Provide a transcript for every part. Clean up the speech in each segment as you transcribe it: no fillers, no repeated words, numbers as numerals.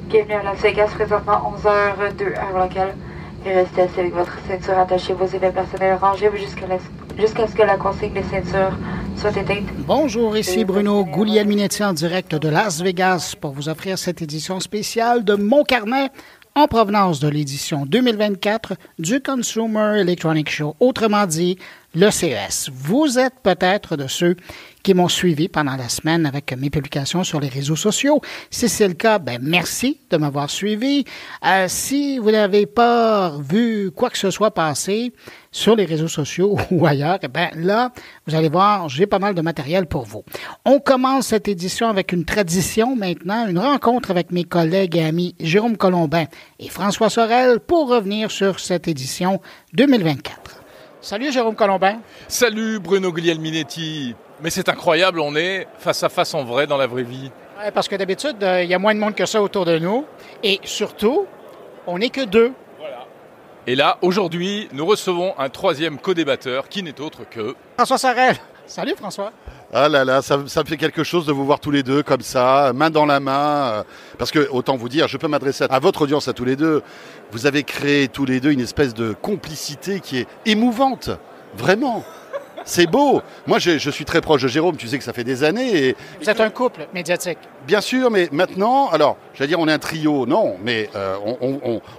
Bienvenue à Las Vegas, présentement 11h02 heure locale. Et restez assis avec votre ceinture attachée, vos effets personnels rangez jusqu'à ce que la consigne des ceintures soit éteinte. Bonjour, ici Bruno Guglielminetti en direct de Las Vegas pour vous offrir cette édition spéciale de Mon Carnet en provenance de l'édition 2024 du Consumer Electronics Show, autrement dit le CES. Vous êtes peut-être de ceux qui m'ont suivi pendant la semaine avec mes publications sur les réseaux sociaux. Si c'est le cas, merci de m'avoir suivi. Si vous n'avez pas vu quoi que ce soit passer sur les réseaux sociaux ou ailleurs, là, vous allez voir, j'ai pas mal de matériel pour vous. On commence cette édition avec une tradition maintenant, une rencontre avec mes collègues et amis Jérôme Colombin et François Sorel pour revenir sur cette édition 2024. Salut Jérôme Colombin. Salut Bruno Guglielminetti. Mais c'est incroyable, on est face à face en vrai dans la vraie vie. Ouais, parce que d'habitude, il y a moins de monde que ça autour de nous. Et surtout, on n'est que deux. Voilà. Et là, aujourd'hui, nous recevons un troisième co-débatteur qui n'est autre que... François Sorel. Salut François. Ah là là, ça me fait quelque chose de vous voir tous les deux comme ça, main dans la main. Parce que, autant vous dire, je peux m'adresser à votre audience, à tous les deux. Vous avez créé tous les deux une espèce de complicité qui est émouvante. Vraiment. C'est beau. Moi, je suis très proche de Jérôme. Tu sais que ça fait des années. Et... Vous êtes un couple médiatique. Bien sûr, mais maintenant, alors, j'allais dire on est un trio. Non, mais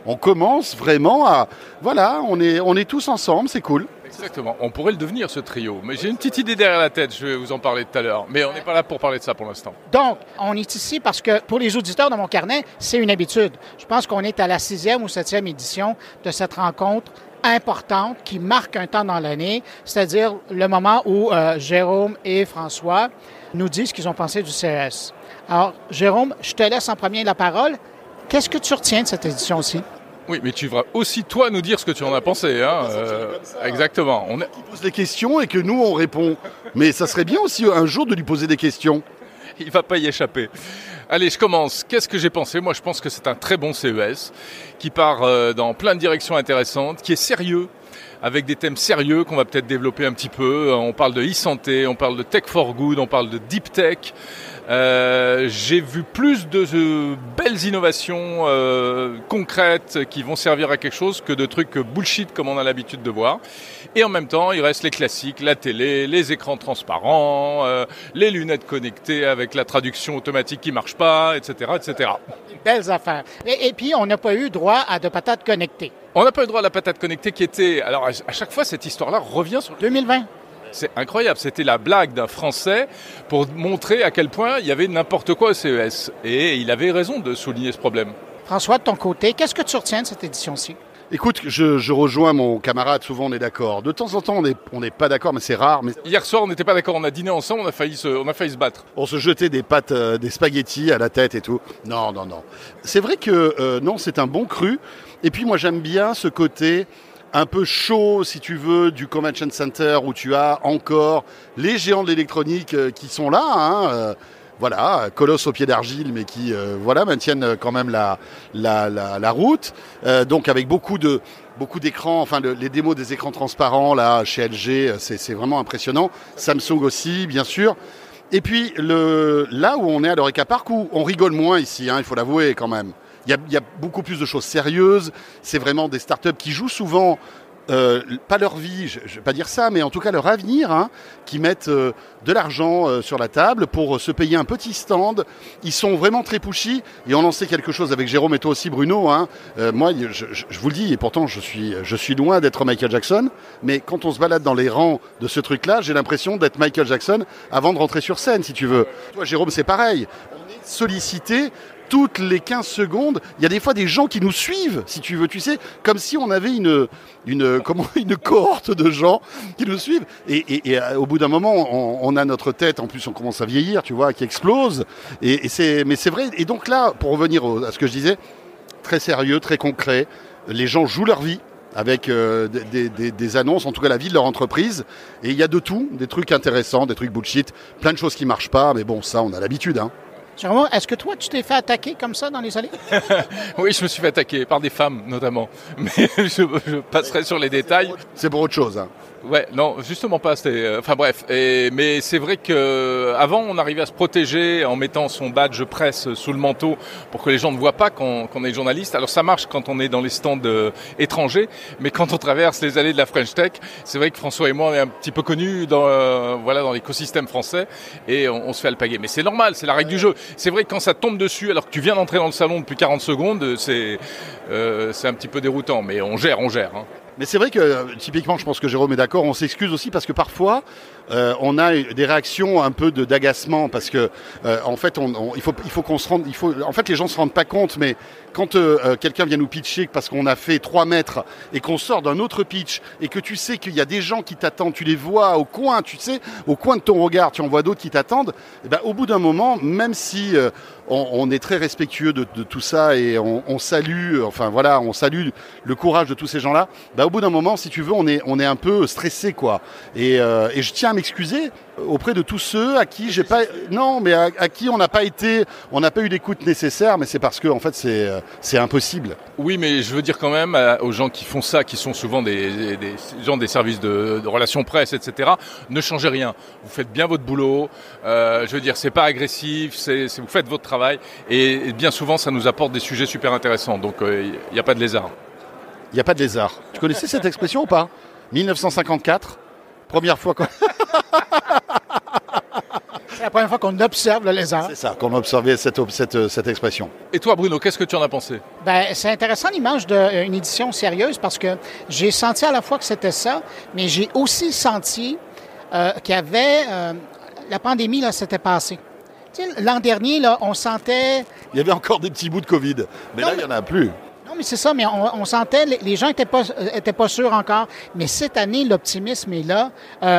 on commence vraiment à... Voilà, on est tous ensemble, c'est cool. Exactement, on pourrait le devenir ce trio, mais j'ai une petite idée derrière la tête, je vais vous en parler tout à l'heure, mais on n'est pas là pour parler de ça pour l'instant. Donc, on est ici parce que pour les auditeurs de Mon Carnet, c'est une habitude. Je pense qu'on est à la 6e ou 7e édition de cette rencontre importante qui marque un temps dans l'année, c'est-à-dire le moment où Jérôme et François nous disent ce qu'ils ont pensé du CES. Alors, Jérôme, je te laisse en premier la parole. Qu'est-ce que tu retiens de cette édition-ci? Oui, mais tu vas aussi, toi, nous dire ce que tu en as pensé. Hein, exactement. Qui pose des questions et que nous, on répond. Mais ça serait bien aussi un jour de lui poser des questions. Il ne va pas y échapper. Allez, je commence. Qu'est-ce que j'ai pensé? Moi, je pense que c'est un très bon CES qui part dans plein de directions intéressantes, qui est sérieux, avec des thèmes sérieux qu'on va peut-être développer un petit peu. On parle de e-santé, on parle de tech for good, on parle de deep tech. J'ai vu plus de belles innovations concrètes qui vont servir à quelque chose que de trucs bullshit comme on a l'habitude de voir. Et en même temps, il reste les classiques, la télé, les écrans transparents, les lunettes connectées avec la traduction automatique qui marche pas, etc., etc. Belles affaires. Et puis, on n'a pas eu droit à de patates connectées. On n'a pas eu droit à la patate connectée qui était... Alors, à chaque fois, cette histoire-là revient sur... 2020. C'est incroyable, c'était la blague d'un Français pour montrer à quel point il y avait n'importe quoi au CES. Et il avait raison de souligner ce problème. François, de ton côté, qu'est-ce que tu retiens de cette édition-ci? Écoute, je rejoins mon camarade, souvent on est d'accord. De temps en temps, on n'est pas d'accord, mais c'est rare. Mais... Hier soir, on n'était pas d'accord, on a dîné ensemble, on a failli se battre. On se jetait des pâtes, des spaghettis à la tête et tout. Non. C'est vrai que non, c'est un bon cru. Et puis moi, j'aime bien ce côté... un peu chaud, si tu veux, du Convention Center où tu as encore les géants de l'électronique qui sont là, voilà, colosses au pied d'argile, mais qui maintiennent quand même la route. Donc avec beaucoup d'écrans, enfin les démos des écrans transparents là chez LG, c'est vraiment impressionnant. Samsung aussi, bien sûr. Et puis là où on est à l'Eureka Park, où on rigole moins ici, il faut l'avouer quand même. Il y a beaucoup plus de choses sérieuses. C'est vraiment des startups qui jouent souvent, pas leur vie, je ne vais pas dire ça, mais en tout cas leur avenir, qui mettent de l'argent sur la table pour se payer un petit stand. Ils sont vraiment très pushy et on en sait quelque chose avec Jérôme et toi aussi Bruno. Moi, je vous le dis, et pourtant je suis loin d'être Michael Jackson, mais quand on se balade dans les rangs de ce truc-là, j'ai l'impression d'être Michael Jackson avant de rentrer sur scène, si tu veux. Toi Jérôme, c'est pareil. On est sollicité toutes les 15 secondes, il y a des fois des gens qui nous suivent, si tu veux, tu sais, comme si on avait une cohorte de gens qui nous suivent. Et au bout d'un moment, on a notre tête, en plus on commence à vieillir, tu vois, qui explose. Mais c'est vrai. Et donc là, pour revenir à ce que je disais, très sérieux, très concret, les gens jouent leur vie avec des annonces, en tout cas la vie de leur entreprise. Et il y a de tout, des trucs intéressants, des trucs bullshit, plein de choses qui marchent pas, mais bon, ça, on a l'habitude, Jérôme, est-ce que toi, tu t'es fait attaquer comme ça dans les allées? Oui, je me suis fait attaquer par des femmes, notamment. Mais je passerai sur les détails. C'est pour autre chose. Ouais, non, justement pas. Enfin bref, mais c'est vrai que avant, on arrivait à se protéger en mettant son badge presse sous le manteau pour que les gens ne voient pas qu'on est journaliste. Alors ça marche quand on est dans les stands étrangers, mais quand on traverse les allées de la French Tech, c'est vrai que François et moi, on est un petit peu connus dans l'écosystème français et on se fait alpaguer. Mais c'est normal, c'est la règle du jeu. C'est vrai que quand ça tombe dessus, alors que tu viens d'entrer dans le salon depuis 40 secondes, c'est un petit peu déroutant. Mais on gère. Hein. Mais c'est vrai que, typiquement, je pense que Jérôme est d'accord, on s'excuse aussi parce que parfois, on a des réactions un peu d'agacement parce que, en fait, il faut qu'on se rende, en fait, les gens se rendent pas compte, mais quand quelqu'un vient nous pitcher parce qu'on a fait 3 mètres et qu'on sort d'un autre pitch et que tu sais qu'il y a des gens qui t'attendent, tu les vois au coin, tu sais, au coin de ton regard, tu en vois d'autres qui t'attendent, et ben, au bout d'un moment, même si on est très respectueux de tout ça et on salue le courage de tous ces gens-là, ben, au bout d'un moment, si tu veux, on est un peu stressé, quoi. Et je tiens à m'excuser auprès de tous ceux à qui à qui on n'a pas eu l'écoute nécessaire, mais c'est parce que en fait c'est impossible. Oui, mais je veux dire quand même aux gens qui font ça, qui sont souvent des gens des services de relations presse, etc. Ne changez rien. Vous faites bien votre boulot. Je veux dire, c'est pas agressif. Vous faites votre travail et bien souvent ça nous apporte des sujets super intéressants. Donc il n'y a pas de lézard. Il n'y a pas de lézard. Tu connaissais cette expression ou pas ? 1954, première fois qu'on... C'est la première fois qu'on observe le lézard. C'est ça, qu'on a observé cette expression. Et toi, Bruno, qu'est-ce que tu en as pensé ? Ben, c'est intéressant l'image d'une édition sérieuse parce que j'ai senti à la fois que c'était ça, mais j'ai aussi senti qu'il y avait... la pandémie, là, s'était passée. Tu sais, l'an dernier, là, on sentait... Il y avait encore des petits bous de Covid, mais là, il n'y en a plus. Non, mais c'est ça, mais on sentait, les gens étaient pas sûrs encore, mais cette année, l'optimisme est là.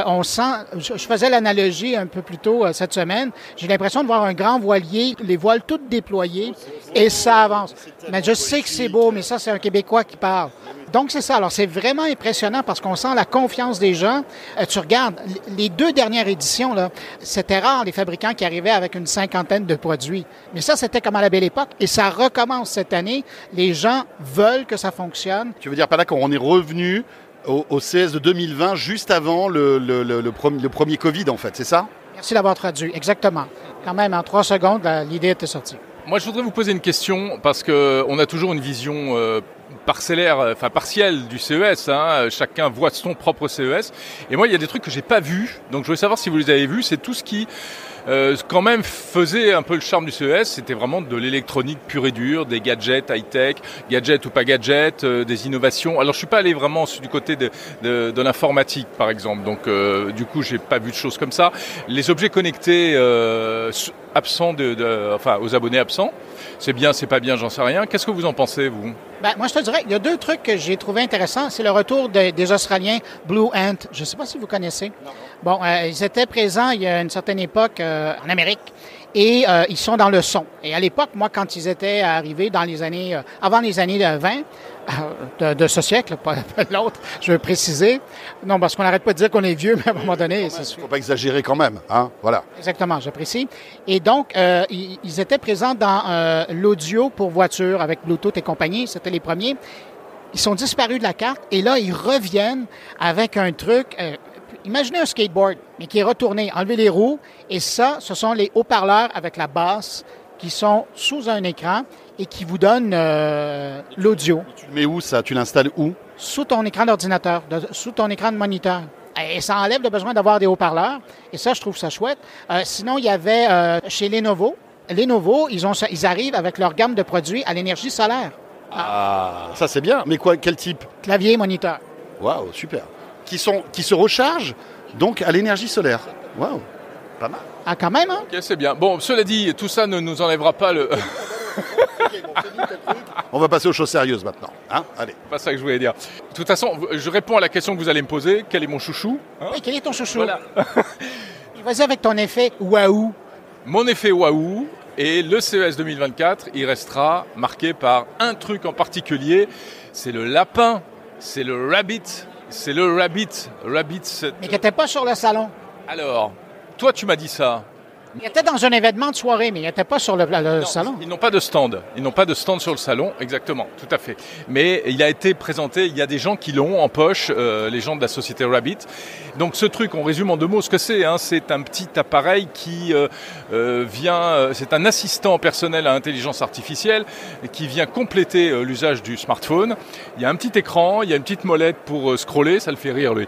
On sent, je faisais l'analogie un peu plus tôt cette semaine, j'ai l'impression de voir un grand voilier, les voiles toutes déployées, et ça avance. Mais je sais que c'est beau, mais ça, c'est un Québécois qui parle. Donc, c'est ça. Alors, c'est vraiment impressionnant parce qu'on sent la confiance des gens. Tu regardes, les 2 dernières éditions, là, c'était rare, les fabricants qui arrivaient avec une 50aine de produits. Mais ça, c'était comme à la belle époque. Et ça recommence cette année. Les gens veulent que ça fonctionne. Tu veux dire par là qu'on est revenu au CES de 2020, juste avant le premier Covid, en fait, c'est ça? Merci d'avoir traduit. Exactement. Quand même, en 3 secondes, l'idée était sortie. Moi, je voudrais vous poser une question parce qu'on a toujours une vision partielle du CES. Hein. Chacun voit son propre CES. Et moi, il y a des trucs que j'ai pas vus. Donc, je voulais savoir si vous les avez vus. C'est tout ce qui, quand même, faisait un peu le charme du CES. C'était vraiment de l'électronique pure et dure, des gadgets high-tech, gadgets ou pas gadgets, des innovations. Alors, je suis pas allé vraiment du côté de l'informatique, par exemple. Donc, du coup, j'ai pas vu de choses comme ça. Les objets connectés absents aux abonnés absents. C'est bien, c'est pas bien, j'en sais rien. Qu'est-ce que vous en pensez, vous? Ben, moi, je te dirais, il y a 2 trucs que j'ai trouvé intéressants. C'est le retour des Australiens Blue Ant. Je ne sais pas si vous connaissez. Non. Bon, ils étaient présents il y a une certaine époque en Amérique et ils sont dans le son. Et à l'époque, moi, quand ils étaient arrivés dans les années, avant les années 20 de ce siècle, pas l'autre, je veux préciser. Non, parce qu'on n'arrête pas de dire qu'on est vieux, mais à un moment donné... Il ne faut pas exagérer quand même, hein, voilà. Exactement, j'apprécie. Et donc, ils étaient présents dans l'audio pour voiture avec Bluetooth et compagnie, c'était les premiers. Ils sont disparus de la carte et là, ils reviennent avec un truc... imaginez un skateboard, mais qui est retourné, enlever les roues, et ça, ce sont les haut-parleurs avec la basse qui sont sous un écran et qui vous donnent l'audio. Tu le mets où, ça? Tu l'installes où? Sous ton écran d'ordinateur, sous ton écran de moniteur. Et ça enlève le besoin d'avoir des haut-parleurs, et ça, je trouve ça chouette. Sinon, il y avait chez Lenovo, ils arrivent avec leur gamme de produits à l'énergie solaire. Ah, ça c'est bien. Mais quel type? Clavier, moniteur. Waouh, super. Qui se rechargent donc à l'énergie solaire. Waouh, pas mal. Ah, quand même, hein? Ok, c'est bien. Bon, cela dit, tout ça ne nous enlèvera pas le... On va passer aux choses sérieuses maintenant. Hein, allez. C'est pas ça que je voulais dire. De toute façon, je réponds à la question que vous allez me poser. Quel est mon chouchou? Oui, quel est ton chouchou? Voilà. Vas-y avec ton effet waouh. Mon effet waouh. Et le CES 2024, il restera marqué par un truc en particulier. C'est le lapin. C'est le rabbit. C'est le rabbit. Mais qui n'était pas sur le salon. Alors, toi, tu m'as dit ça. Il était dans un événement de soirée, mais il n'était pas sur le Non, salon. Ils n'ont pas de stand. Ils n'ont pas de stand sur le salon, exactement, tout à fait. Mais il a été présenté, il y a des gens qui l'ont en poche, les gens de la société Rabbit. Donc ce truc, on résume en 2 mots ce que c'est. C'est un petit appareil qui c'est un assistant personnel à intelligence artificielle qui vient compléter l'usage du smartphone. Il y a un petit écran, il y a une petite molette pour scroller, ça le fait rire lui.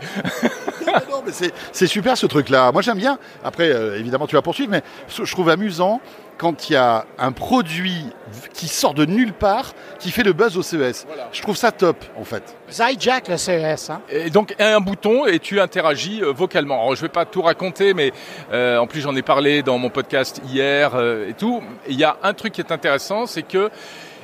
Non, mais c'est super ce truc-là. Moi j'aime bien. Après, évidemment, tu vas poursuivre, mais je trouve amusant quand il y a un produit qui sort de nulle part, qui fait le buzz au CES. Voilà. Je trouve ça top, en fait. Hijack le CES. Hein? Et donc un bouton et tu interagis vocalement. Alors, je ne vais pas tout raconter, mais en plus j'en ai parlé dans mon podcast hier et tout. Il y a un truc qui est intéressant, c'est que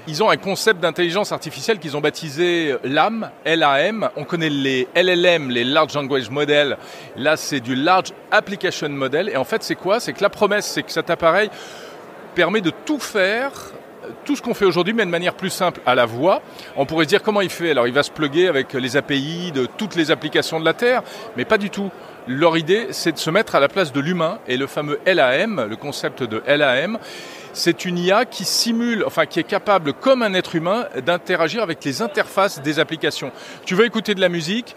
ils ont un concept d'intelligence artificielle qu'ils ont baptisé LAM, L-A-M. On connaît les LLM, les Large Language Model. Là, c'est du Large Application Model. Et en fait, c'est quoi? C'est que la promesse, c'est que cet appareil permet de tout faire, tout ce qu'on fait aujourd'hui, mais de manière plus simple à la voix. On pourrait se dire comment il fait. Alors, il va se plugger avec les API de toutes les applications de la Terre, mais pas du tout. Leur idée, c'est de se mettre à la place de l'humain. Et le fameux LAM, le concept de LAM, c'est une IA qui simule, qui est capable, comme un être humain, d'interagir avec les interfaces des applications. Tu veux écouter de la musique,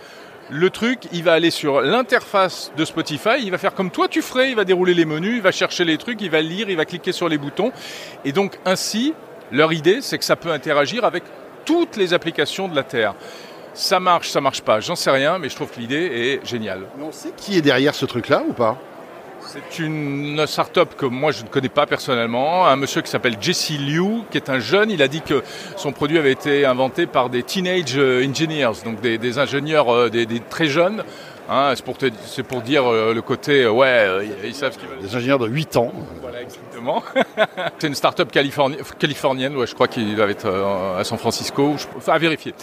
le truc, il va aller sur l'interface de Spotify, il va faire comme toi tu ferais, il va dérouler les menus, il va chercher les trucs, il va lire, il va cliquer sur les boutons. Et donc ainsi, leur idée, c'est que ça peut interagir avec toutes les applications de la Terre. Ça marche pas, j'en sais rien, mais je trouve que l'idée est géniale. Mais on sait qui est derrière ce truc-là ou pas? C'est une start-up que moi je ne connais pas personnellement, un monsieur qui s'appelle Jesse Liu, qui est un jeune. Il a dit que son produit avait été inventé par des teenage engineers, donc des ingénieurs des très jeunes. C'est pour dire le côté, ils savent ce qu'ils veulent. Des ingénieurs de 8 ans. Voilà, exactement. C'est une start-up californienne, je crois qu'il doit être à San Francisco, à vérifier.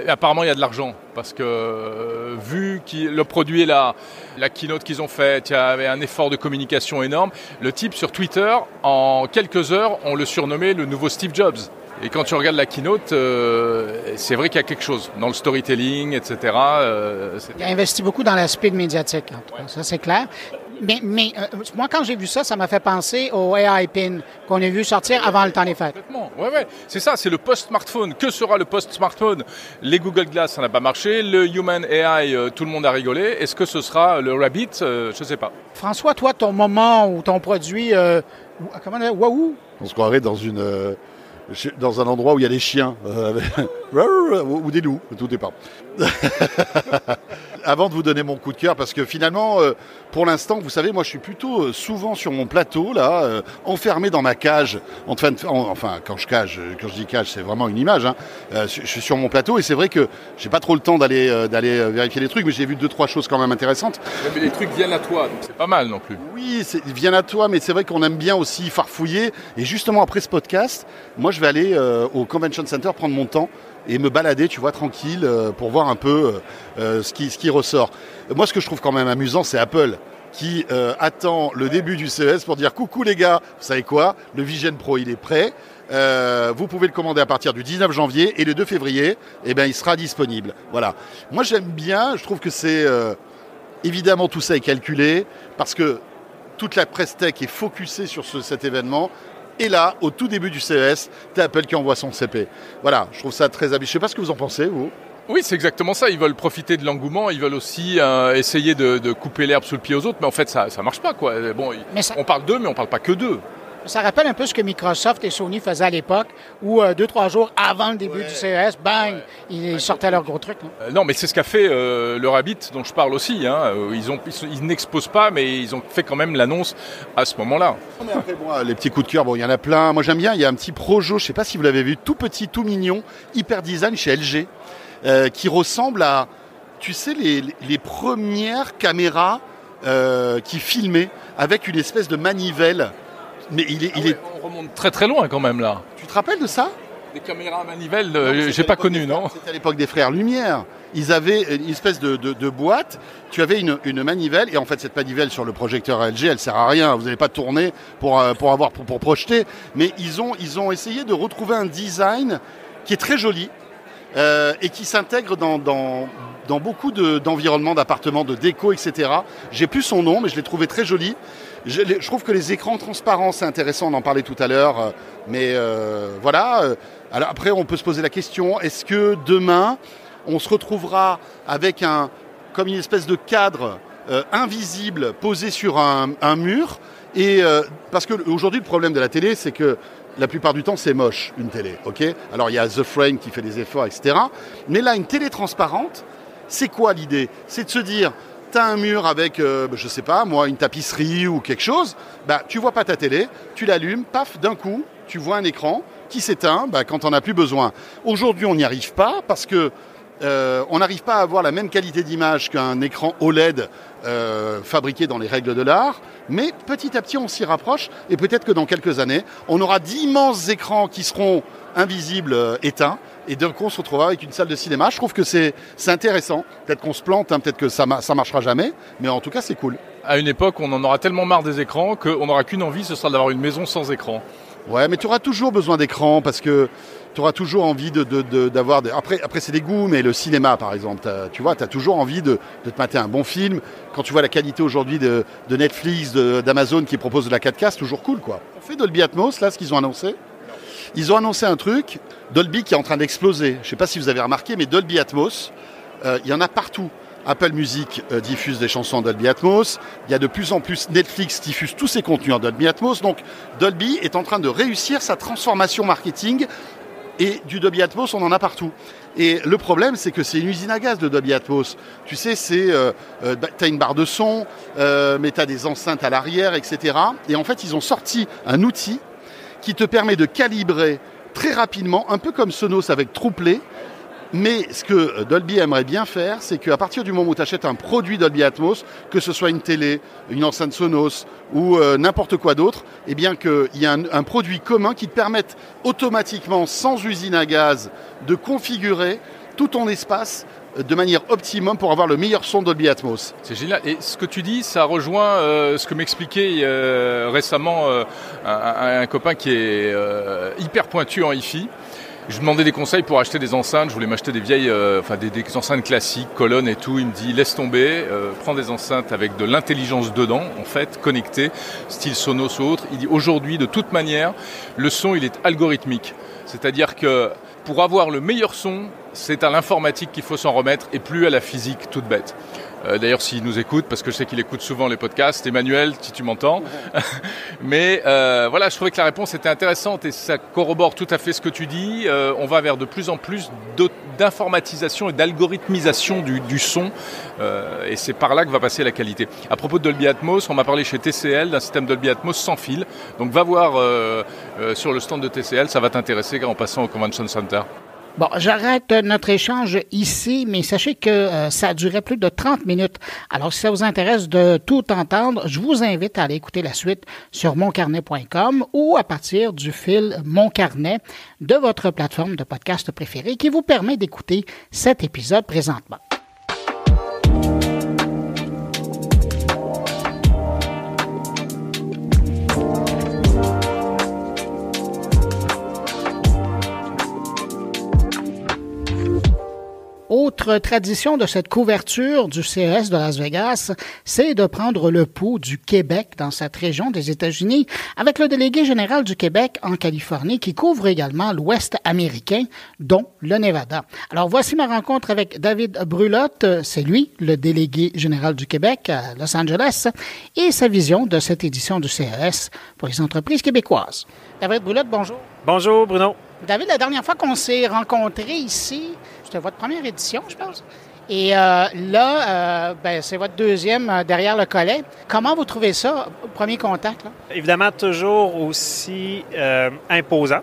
Apparemment, il y a de l'argent, parce que vu que le produit est là, la keynote qu'ils ont faite, il y avait un effort de communication énorme. Le type sur Twitter, en quelques heures, on le surnommait le nouveau Steve Jobs. Et quand tu regardes la keynote, c'est vrai qu'il y a quelque chose dans le storytelling, etc. Il a investi beaucoup dans l'aspect médiatique, en tout cas, ça c'est clair. Mais moi, quand j'ai vu ça, ça m'a fait penser au AI Pin qu'on a vu sortir avant le temps des fêtes. Complètement. Ouais. C'est ça, c'est le post-smartphone. Que sera le post-smartphone? Les Google Glass, ça n'a pas marché. Le Human AI, tout le monde a rigolé. Est-ce que ce sera le Rabbit? Je ne sais pas. François, toi, ton moment ou ton produit, comment on dit, Wahoo? On se croirait dans un endroit où il y a des chiens ou des loups, tout dépend. Avant de vous donner mon coup de cœur, parce que finalement, pour l'instant, vous savez, moi je suis plutôt souvent sur mon plateau, là, enfermé dans ma cage. Quand je dis cage, c'est vraiment une image. Je suis sur mon plateau et c'est vrai que j'ai pas trop le temps d'aller vérifier les trucs, mais j'ai vu 2-3 choses quand même intéressantes. Mais les trucs viennent à toi, donc c'est pas mal non plus. Oui, ils viennent à toi, mais c'est vrai qu'on aime bien aussi farfouiller. Et justement, après ce podcast, moi je vais aller au Convention Center prendre mon temps et me balader, tu vois, tranquille, pour voir un peu ce qui ressort. Moi, ce que je trouve quand même amusant, c'est Apple qui attend le début du CES pour dire « Coucou les gars, vous savez quoi? Le Vision Pro, il est prêt. Vous pouvez le commander à partir du 19 janvier et le 2 février, il sera disponible. » Voilà. Moi, j'aime bien. Je trouve que c'est... évidemment, tout ça est calculé parce que toute la presse tech est focusée sur cet événement. Et là, au tout début du CES, t'as Apple qui envoie son CP. Voilà, je trouve ça très habile. Je ne sais pas ce que vous en pensez, vous. Oui, c'est exactement ça. Ils veulent profiter de l'engouement. Ils veulent aussi essayer de couper l'herbe sous le pied aux autres. Mais en fait, ça ne marche pas, quoi. Bon, on parle d'eux, mais on ne parle pas que d'eux. Ça rappelle un peu ce que Microsoft et Sony faisaient à l'époque, où 2-3 jours avant le début du CES, bang, ils sortaient leur gros truc. Non, mais c'est ce qu'a fait le Rabbit, dont je parle aussi. Ils n'exposent pas, mais ils ont fait quand même l'annonce à ce moment-là. Mais après, moi, les petits coups de cœur, il y en a plein. Moi, j'aime bien, il y a un petit Projo, je ne sais pas si vous l'avez vu, tout petit, tout mignon, hyper design chez LG, qui ressemble à, tu sais, les premières caméras qui filmaient avec une espèce de manivelle. Mais on remonte très très loin quand même là. Tu te rappelles de ça? Des caméras à manivelle, j'ai pas connu, non? C'était à l'époque des frères Lumière. Ils avaient une espèce de boîte, tu avais une manivelle, et en fait cette manivelle sur le projecteur LG, elle sert à rien, vous n'allez pas tourner pour projeter, mais ils ont essayé de retrouver un design qui est très joli, et qui s'intègre dans beaucoup d'environnements, d'appartements, de déco, etc. J'ai plus son nom, mais je l'ai trouvé très joli. Je trouve que les écrans transparents, c'est intéressant, on en parlait tout à l'heure, mais voilà. Alors après, on peut se poser la question, est-ce que demain, on se retrouvera avec comme une espèce de cadre invisible posé sur un mur parce qu'aujourd'hui, le problème de la télé, c'est que la plupart du temps, c'est moche, une télé. Ok. Alors, il y a The Frame qui fait des efforts, etc. Mais là, une télé transparente, c'est quoi l'idée? C'est de se dire, tu as un mur avec, je sais pas, moi, une tapisserie ou quelque chose, tu vois pas ta télé, tu l'allumes, paf, d'un coup, tu vois un écran qui s'éteint quand on n'a plus besoin. Aujourd'hui, on n'y arrive pas parce que on n'arrive pas à avoir la même qualité d'image qu'un écran OLED fabriqué dans les règles de l'art, mais petit à petit on s'y rapproche et peut-être que dans quelques années on aura d'immenses écrans qui seront invisibles, éteints, et d'un coup on se retrouvera avec une salle de cinéma. Je trouve que c'est intéressant, peut-être qu'on se plante, peut-être que ça marchera jamais, mais en tout cas c'est cool. À une époque on en aura tellement marre des écrans qu'on n'aura qu'une envie, ce sera d'avoir une maison sans écran. Ouais, mais tu auras toujours besoin d'écran parce que tu auras toujours envie d'avoir... Après, c'est des goûts, mais le cinéma, par exemple, tu vois, tu as toujours envie de te mater un bon film. Quand tu vois la qualité aujourd'hui de Netflix, d'Amazon qui propose de la 4K, c'est toujours cool, quoi. On fait Dolby Atmos, là, ce qu'ils ont annoncé. Ils ont annoncé un truc, Dolby qui est en train d'exploser. Je ne sais pas si vous avez remarqué, mais Dolby Atmos, il y en a partout. Apple Music diffuse des chansons en Dolby Atmos. Il y a de plus en plus Netflix diffuse tous ses contenus en Dolby Atmos. Donc Dolby est en train de réussir sa transformation marketing. Et du Dolby Atmos, on en a partout. Et le problème, c'est que c'est une usine à gaz de Dolby Atmos. Tu sais, tu as une barre de son, mais tu as des enceintes à l'arrière, etc. Et en fait, ils ont sorti un outil qui te permet de calibrer très rapidement, un peu comme Sonos avec TruePlay. Mais ce que Dolby aimerait bien faire, c'est qu'à partir du moment où tu achètes un produit Dolby Atmos, que ce soit une télé, une enceinte Sonos ou n'importe quoi d'autre, eh bien qu'il y a un produit commun qui te permette automatiquement, sans usine à gaz, de configurer tout ton espace de manière optimum pour avoir le meilleur son Dolby Atmos. C'est génial. Et ce que tu dis, ça rejoint ce que m'expliquait récemment un copain qui est hyper pointu en hi-fi. Je lui demandais des conseils pour acheter des enceintes. Je voulais m'acheter des vieilles, des enceintes classiques, colonnes et tout. Il me dit, laisse tomber, prends des enceintes avec de l'intelligence dedans, en fait, connectées, style Sonos ou autre. Il dit, aujourd'hui, de toute manière, le son, il est algorithmique. C'est-à-dire que pour avoir le meilleur son, c'est à l'informatique qu'il faut s'en remettre et plus à la physique toute bête. D'ailleurs, s'il nous écoute, parce que je sais qu'il écoute souvent les podcasts, Emmanuel, si tu m'entends. Mais voilà, je trouvais que la réponse était intéressante et ça corrobore tout à fait ce que tu dis. On va vers de plus en plus d'informatisation et d'algorithmisation du son et c'est par là que va passer la qualité. À propos de Dolby Atmos, on m'a parlé chez TCL d'un système Dolby Atmos sans fil. Donc va voir sur le stand de TCL, ça va t'intéresser en passant au Convention Center. Bon, j'arrête notre échange ici, mais sachez que ça a duré plus de 30 minutes. Alors, si ça vous intéresse de tout entendre, je vous invite à aller écouter la suite sur moncarnet.com ou à partir du fil Mon Carnet de votre plateforme de podcast préférée qui vous permet d'écouter cet épisode présentement. Autre tradition de cette couverture du CES de Las Vegas, c'est de prendre le pouls du Québec dans cette région des États-Unis avec le délégué général du Québec en Californie qui couvre également l'Ouest américain, dont le Nevada. Alors voici ma rencontre avec David Brulotte, c'est lui, le délégué général du Québec à Los Angeles, et sa vision de cette édition du CES pour les entreprises québécoises. David Brulotte, bonjour. Bonjour Bruno. David, la dernière fois qu'on s'est rencontrés ici, c'était votre première édition, je pense. Et là, c'est votre deuxième derrière le collet. Comment vous trouvez ça, premier contact? Là? Évidemment, toujours aussi imposant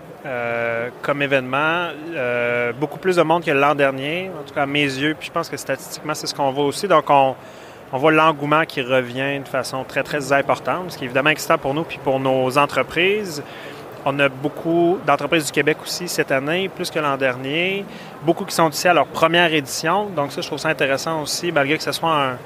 comme événement. Beaucoup plus de monde que l'an dernier, en tout cas à mes yeux. Puis je pense que statistiquement, c'est ce qu'on voit aussi. Donc, on voit l'engouement qui revient de façon très, très importante, ce qui est évidemment excitant pour nous puis pour nos entreprises. On a beaucoup d'entreprises du Québec aussi cette année, plus que l'an dernier. Beaucoup qui sont ici à leur première édition. Donc ça, je trouve ça intéressant aussi. Malgré que ce soit une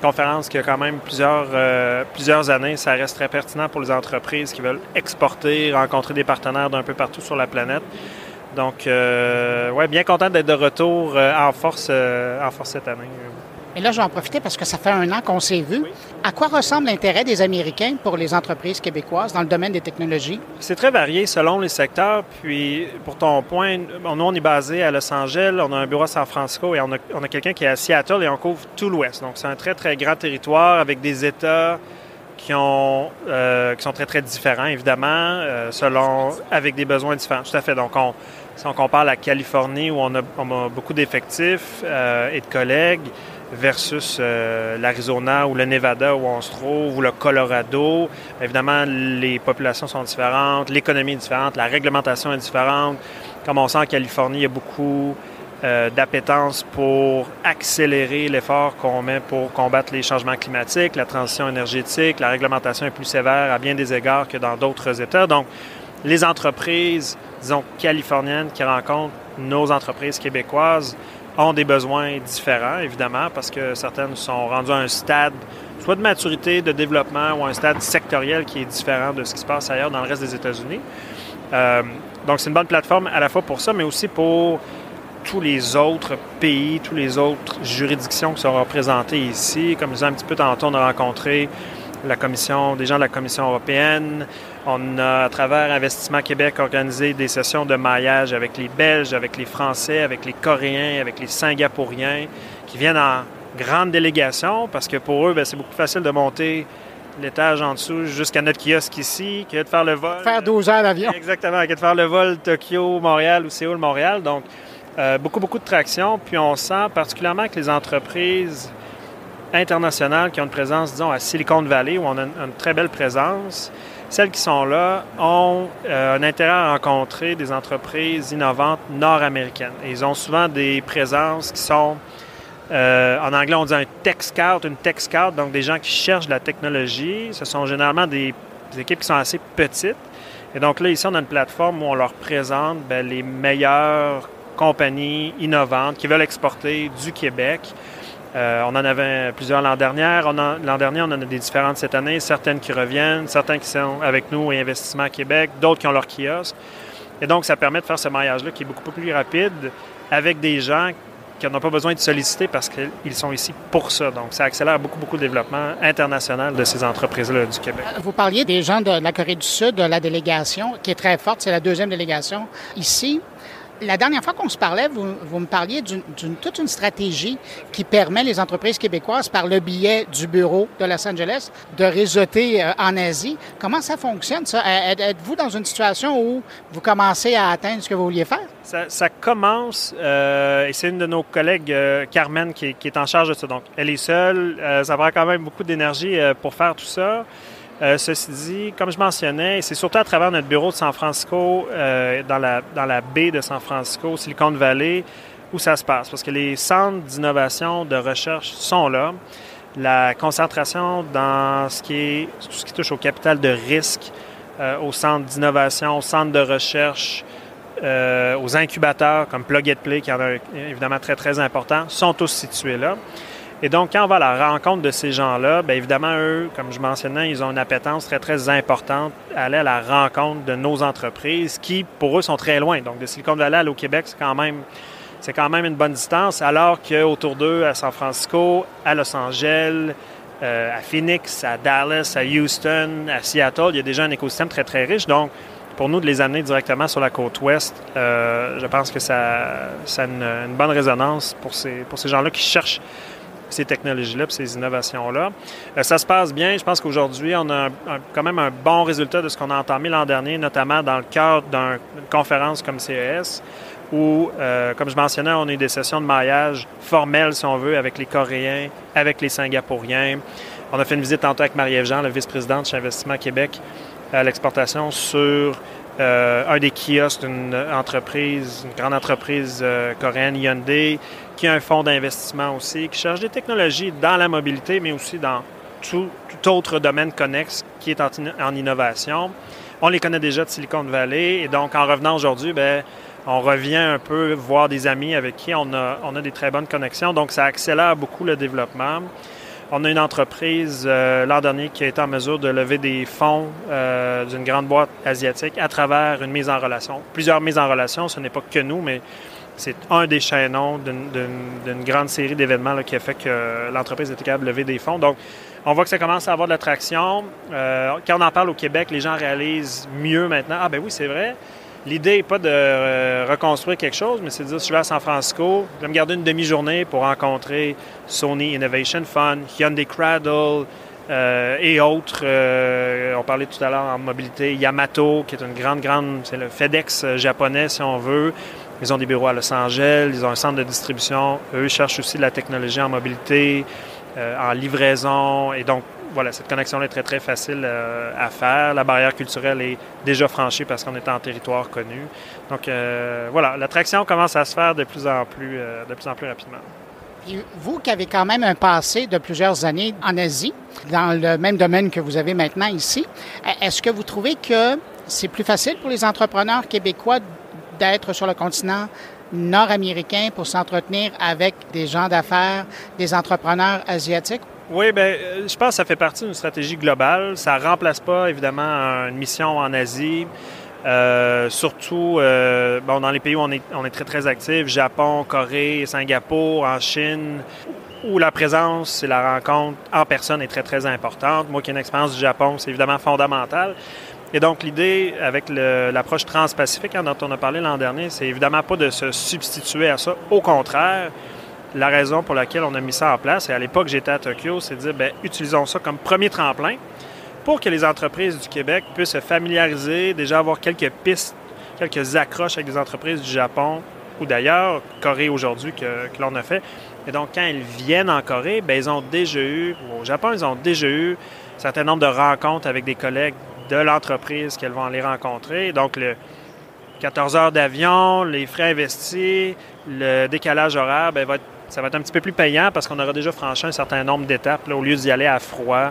conférence qui a quand même plusieurs années, ça reste très pertinent pour les entreprises qui veulent exporter, rencontrer des partenaires d'un peu partout sur la planète. Donc, bien content d'être de retour en force cette année. Et là, je vais en profiter parce que ça fait 1 an qu'on s'est vu. Oui. À quoi ressemble l'intérêt des Américains pour les entreprises québécoises dans le domaine des technologies? C'est très varié selon les secteurs. Puis, pour ton point, nous, on est basé à Los Angeles, on a un bureau à San Francisco et on a quelqu'un qui est à Seattle et on couvre tout l'Ouest. Donc, c'est un très, très grand territoire avec des États qui sont très, très différents, évidemment, avec des besoins différents. Tout à fait. Donc, si on compare la Californie, où on a beaucoup d'effectifs et de collègues, versus l'Arizona ou le Nevada où on se trouve, ou le Colorado. Évidemment, les populations sont différentes, l'économie est différente, la réglementation est différente. Comme on sent en Californie, il y a beaucoup d'appétence pour accélérer l'effort qu'on met pour combattre les changements climatiques, la transition énergétique. La réglementation est plus sévère à bien des égards que dans d'autres États. Donc, les entreprises, disons, californiennes qui rencontrent nos entreprises québécoises ont des besoins différents, évidemment, parce que certaines sont rendues à un stade soit de maturité, de développement, ou un stade sectoriel qui est différent de ce qui se passe ailleurs dans le reste des États-Unis. Donc, c'est une bonne plateforme à la fois pour ça, mais aussi pour tous les autres pays, toutes les autres juridictions qui sont représentées ici. Comme je disais un petit peu tantôt, on a rencontré des gens de la Commission européenne. On a, à travers Investissement Québec, organisé des sessions de maillage avec les Belges, avec les Français, avec les Coréens, avec les Singapouriens, qui viennent en grande délégation parce que pour eux, c'est beaucoup plus facile de monter l'étage en dessous jusqu'à notre kiosque ici que de faire le vol. Faire 12 heures d'avion. Exactement, que de faire le vol Tokyo-Montréal ou Séoul-Montréal. Donc, beaucoup de traction. Puis on sent particulièrement que les entreprises internationales qui ont une présence, disons, à Silicon Valley, où on a une très belle présence, celles qui sont là ont un intérêt à rencontrer des entreprises innovantes nord-américaines. Et ils ont souvent des présences qui sont, en anglais on dit une tech scout, donc des gens qui cherchent de la technologie. Ce sont généralement des équipes qui sont assez petites. Et donc là, ici, on a une plateforme où on leur présente les meilleures compagnies innovantes qui veulent exporter du Québec. On en avait plusieurs l'an dernier. L'an dernier, on en a des différentes cette année. Certaines qui reviennent, certains qui sont avec nous et Investissement Québec, d'autres qui ont leur kiosque. Et donc, ça permet de faire ce maillage-là qui est beaucoup plus rapide avec des gens qui n'ont pas besoin de solliciter parce qu'ils sont ici pour ça. Donc, ça accélère beaucoup le développement international de ces entreprises-là du Québec. Vous parliez des gens de la Corée du Sud, de la délégation, qui est très forte. C'est la 2e délégation ici. La dernière fois qu'on se parlait, vous me parliez toute une stratégie qui permet les entreprises québécoises, par le biais du bureau de Los Angeles, de réseauter en Asie. Comment ça fonctionne, ça? Êtes-vous dans une situation où vous commencez à atteindre ce que vous vouliez faire? Ça commence, et c'est une de nos collègues, Carmen, qui est en charge de ça. Donc, elle est seule. Ça prend quand même beaucoup d'énergie pour faire tout ça. Ceci dit, comme je mentionnais, c'est surtout à travers notre bureau de San Francisco, dans la baie de San Francisco, Silicon Valley, où ça se passe. Parce que les centres d'innovation, de recherche sont là. La concentration dans tout ce qui touche au capital de risque, aux centres d'innovation, aux centres de recherche, aux incubateurs comme Plug and Play, qui en a évidemment très, très important, sont tous situés là. Et donc, quand on va à la rencontre de ces gens-là, bien évidemment, eux, comme je mentionnais, ils ont une appétence très, très importante à aller à la rencontre de nos entreprises qui, pour eux, sont très loin. Donc, de Silicon Valley à aller au Québec, c'est quand même une bonne distance, alors qu'autour d'eux, à San Francisco, à Los Angeles, à Phoenix, à Dallas, à Houston, à Seattle, il y a déjà un écosystème très, très riche. Donc, pour nous, de les amener directement sur la côte ouest, je pense que ça a une bonne résonance pour ces gens-là qui cherchent ces technologies-là, ces innovations-là. Ça se passe bien. Je pense qu'aujourd'hui, on a quand même un bon résultat de ce qu'on a entamé l'an dernier, notamment dans le cadre d'une conférence comme CES, où, comme je mentionnais, on a eu des sessions de maillage formelles, si on veut, avec les Coréens, avec les Singapouriens. On a fait une visite tantôt avec Marie-Ève Jean, la vice-présidente chez Investissement Québec, à l'exportation sur un des kiosques d'une grande entreprise coréenne, Hyundai, qui a un fonds d'investissement aussi, qui cherche des technologies dans la mobilité, mais aussi dans tout autre domaine connexe qui est en innovation. On les connaît déjà de Silicon Valley, et donc en revenant aujourd'hui, on revient un peu voir des amis avec qui on a des très bonnes connexions, donc ça accélère beaucoup le développement. On a une entreprise l'an dernier qui a été en mesure de lever des fonds d'une grande boîte asiatique à travers une mise en relation. Plusieurs mises en relation, ce n'est pas que nous, mais c'est un des chaînons d'une grande série d'événements là, qui a fait que l'entreprise était capable de lever des fonds. Donc, on voit que ça commence à avoir de l'attraction. Quand on en parle au Québec, les gens réalisent mieux maintenant. Ah ben oui, c'est vrai. L'idée n'est pas de reconstruire quelque chose, mais c'est de dire, si je vais à San Francisco, je vais me garder une demi-journée pour rencontrer Sony Innovation Fund, Hyundai Cradle et autres. On parlait tout à l'heure en mobilité, Yamato, qui est une grande, c'est le FedEx japonais, si on veut. Ils ont des bureaux à Los Angeles, ils ont un centre de distribution. Eux cherchent aussi de la technologie en mobilité, en livraison. Et donc, voilà, cette connexion-là est très, très facile à faire. La barrière culturelle est déjà franchie parce qu'on est en territoire connu. Donc, voilà, l'attraction commence à se faire de plus en plus rapidement. Et vous qui avez quand même un passé de plusieurs années en Asie, dans le même domaine que vous avez maintenant ici, est-ce que vous trouvez que c'est plus facile pour les entrepreneurs québécois d'être sur le continent nord-américain pour s'entretenir avec des gens d'affaires, des entrepreneurs asiatiques? Oui, bien, je pense que ça fait partie d'une stratégie globale. Ça ne remplace pas, évidemment, une mission en Asie. Surtout, dans les pays où on est très, très actifs, Japon, Corée, Singapour, en Chine, où la présence et la rencontre en personne est très, très importante. Moi qui ai une expérience du Japon, c'est évidemment fondamental. Et donc, l'idée avec l'approche transpacifique dont on a parlé l'an dernier, c'est évidemment pas de se substituer à ça. Au contraire, la raison pour laquelle on a mis ça en place, et à l'époque j'étais à Tokyo, c'est de dire, bien, utilisons ça comme premier tremplin pour que les entreprises du Québec puissent se familiariser, déjà avoir quelques pistes, quelques accroches avec des entreprises du Japon ou d'ailleurs, Corée aujourd'hui, que l'on a fait. Et donc, quand ils viennent en Corée, bien, ils ont déjà eu, au Japon, ils ont déjà eu un certain nombre de rencontres avec des collègues de l'entreprise qu'elles vont aller rencontrer. Donc, le 14 heures d'avion, les frais investis, le décalage horaire, bien, ça va être un petit peu plus payant parce qu'on aura déjà franchi un certain nombre d'étapes là, au lieu d'y aller à froid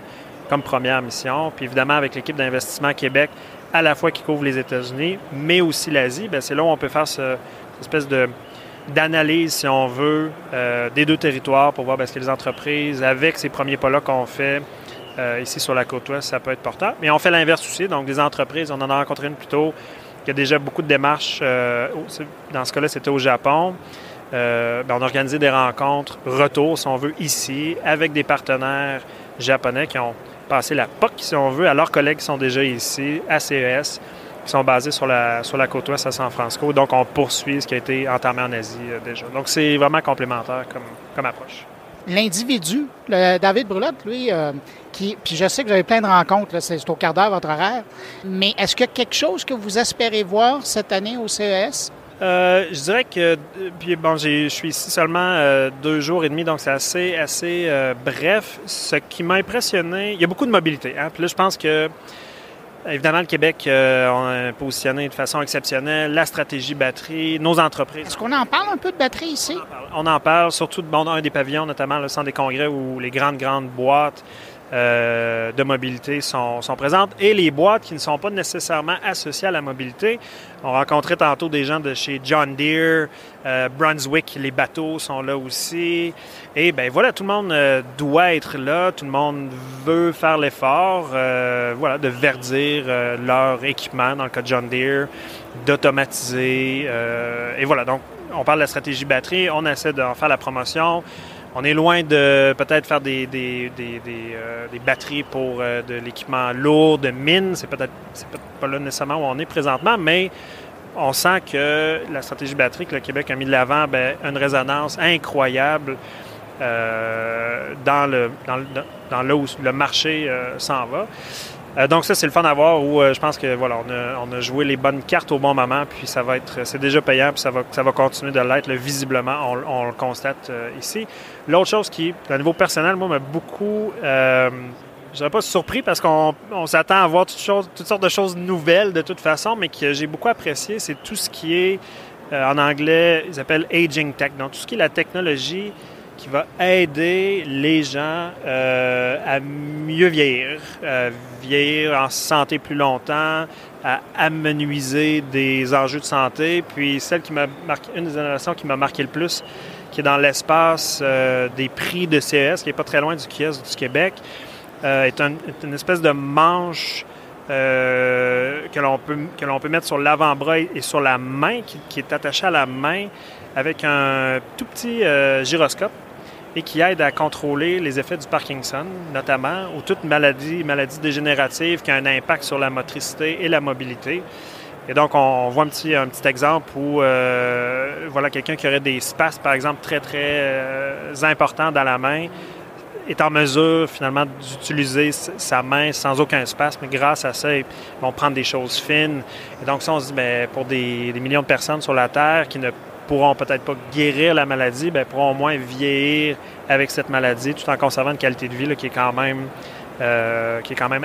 comme première mission. Puis évidemment, avec l'équipe d'investissement Québec, à la fois qui couvre les États-Unis, mais aussi l'Asie, bien, c'est là où on peut faire cette espèce d'analyse, si on veut, des deux territoires pour voir bien, est-ce que les entreprises, avec ces premiers pas-là qu'on fait ici sur la côte ouest, ça peut être porteur. Mais on fait l'inverse aussi. Donc, des entreprises, on en a rencontré une plus tôt, qui a déjà beaucoup de démarches. Dans ce cas-là, c'était au Japon. On a organisé des rencontres retour, si on veut, ici, avec des partenaires japonais qui ont passé la POC, si on veut, à leurs collègues qui sont déjà ici, à CES, qui sont basés sur la côte ouest à San Francisco. Donc, on poursuit ce qui a été entamé en Asie déjà. Donc, c'est vraiment complémentaire comme approche. L'individu, David Brulotte, lui, puis je sais que vous avez plein de rencontres, là, c'est au quart d'heure votre horaire, mais est-ce qu'il y a quelque chose que vous espérez voir cette année au CES? Je dirais que, puis bon, je suis ici seulement 2 jours et demi, donc c'est assez bref. Ce qui m'a impressionné, il y a beaucoup de mobilité. Hein? Puis là, je pense que, évidemment, le Québec, on est positionné de façon exceptionnelle, la stratégie batterie, nos entreprises. Est-ce qu'on en parle un peu de batterie ici? On en parle, surtout dans un des pavillons, notamment le centre des congrès où les grandes boîtes de mobilité sont présentes et les boîtes qui ne sont pas nécessairement associées à la mobilité. On rencontrait tantôt des gens de chez John Deere, Brunswick, les bateaux sont là aussi. Et bien voilà, tout le monde doit être là, tout le monde veut faire l'effort de verdir leur équipement, dans le cas de John Deere, d'automatiser. Et voilà, donc on parle de la stratégie batterie, on essaie d'en faire la promotion. On est loin de peut-être faire des batteries pour de l'équipement lourd, de mine. C'est peut-être pas là nécessairement où on est présentement, mais on sent que la stratégie batterie que le Québec a mis de l'avant a une résonance incroyable dans là où le marché s'en va. Donc ça, c'est le fun à voir où je pense que voilà, on a joué les bonnes cartes au bon moment, puis c'est déjà payant, puis ça va continuer de l'être, visiblement, on le constate ici. L'autre chose qui, à niveau personnel, moi, m'a beaucoup, je dirais pas surpris parce qu'on s'attend à voir toutes sortes de choses nouvelles de toute façon, mais que j'ai beaucoup apprécié, c'est tout ce qui est, en anglais, ils appellent aging tech, donc tout ce qui est la technologie qui va aider les gens à mieux vieillir, vieillir en santé plus longtemps, à amenuiser des enjeux de santé. Puis une des innovations qui m'a marqué le plus, qui est dans l'espace des prix de CES, qui n'est pas très loin du kiosque du Québec, est une espèce de manche que l'on peut mettre sur l'avant-bras et sur la main, qui est attachée à la main, avec un tout petit gyroscope et qui aide à contrôler les effets du Parkinson, notamment, ou toute maladie dégénérative qui a un impact sur la motricité et la mobilité. Et donc, on voit un petit exemple où voilà, quelqu'un qui aurait des spasmes, par exemple, très, très importants dans la main, est en mesure, finalement, d'utiliser sa main sans aucun spasme. Grâce à ça, ils vont prendre des choses fines. Et donc, ça, on se dit, bien, pour des millions de personnes sur la Terre qui ne pourront peut-être pas guérir la maladie, bien, pourront au moins vieillir avec cette maladie, tout en conservant une qualité de vie là, qui est quand même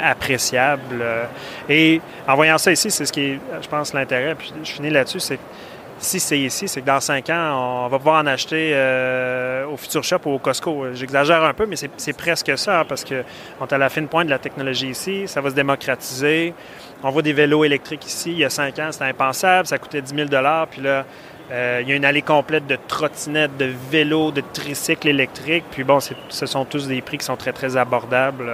appréciable. Et en voyant ça ici, c'est ce qui est, je pense, l'intérêt, puis je finis là-dessus, c'est si c'est ici, c'est que dans 5 ans, on va pouvoir en acheter au Future Shop ou au Costco. J'exagère un peu, mais c'est presque ça, hein, parce qu'on est à la fine pointe de la technologie ici, ça va se démocratiser. On voit des vélos électriques ici. Il y a 5 ans, c'était impensable, ça coûtait 10 000 $, puis là, il y a une allée complète de trottinettes, de vélos, de tricycles électriques. Puis bon, ce sont tous des prix qui sont très, très abordables.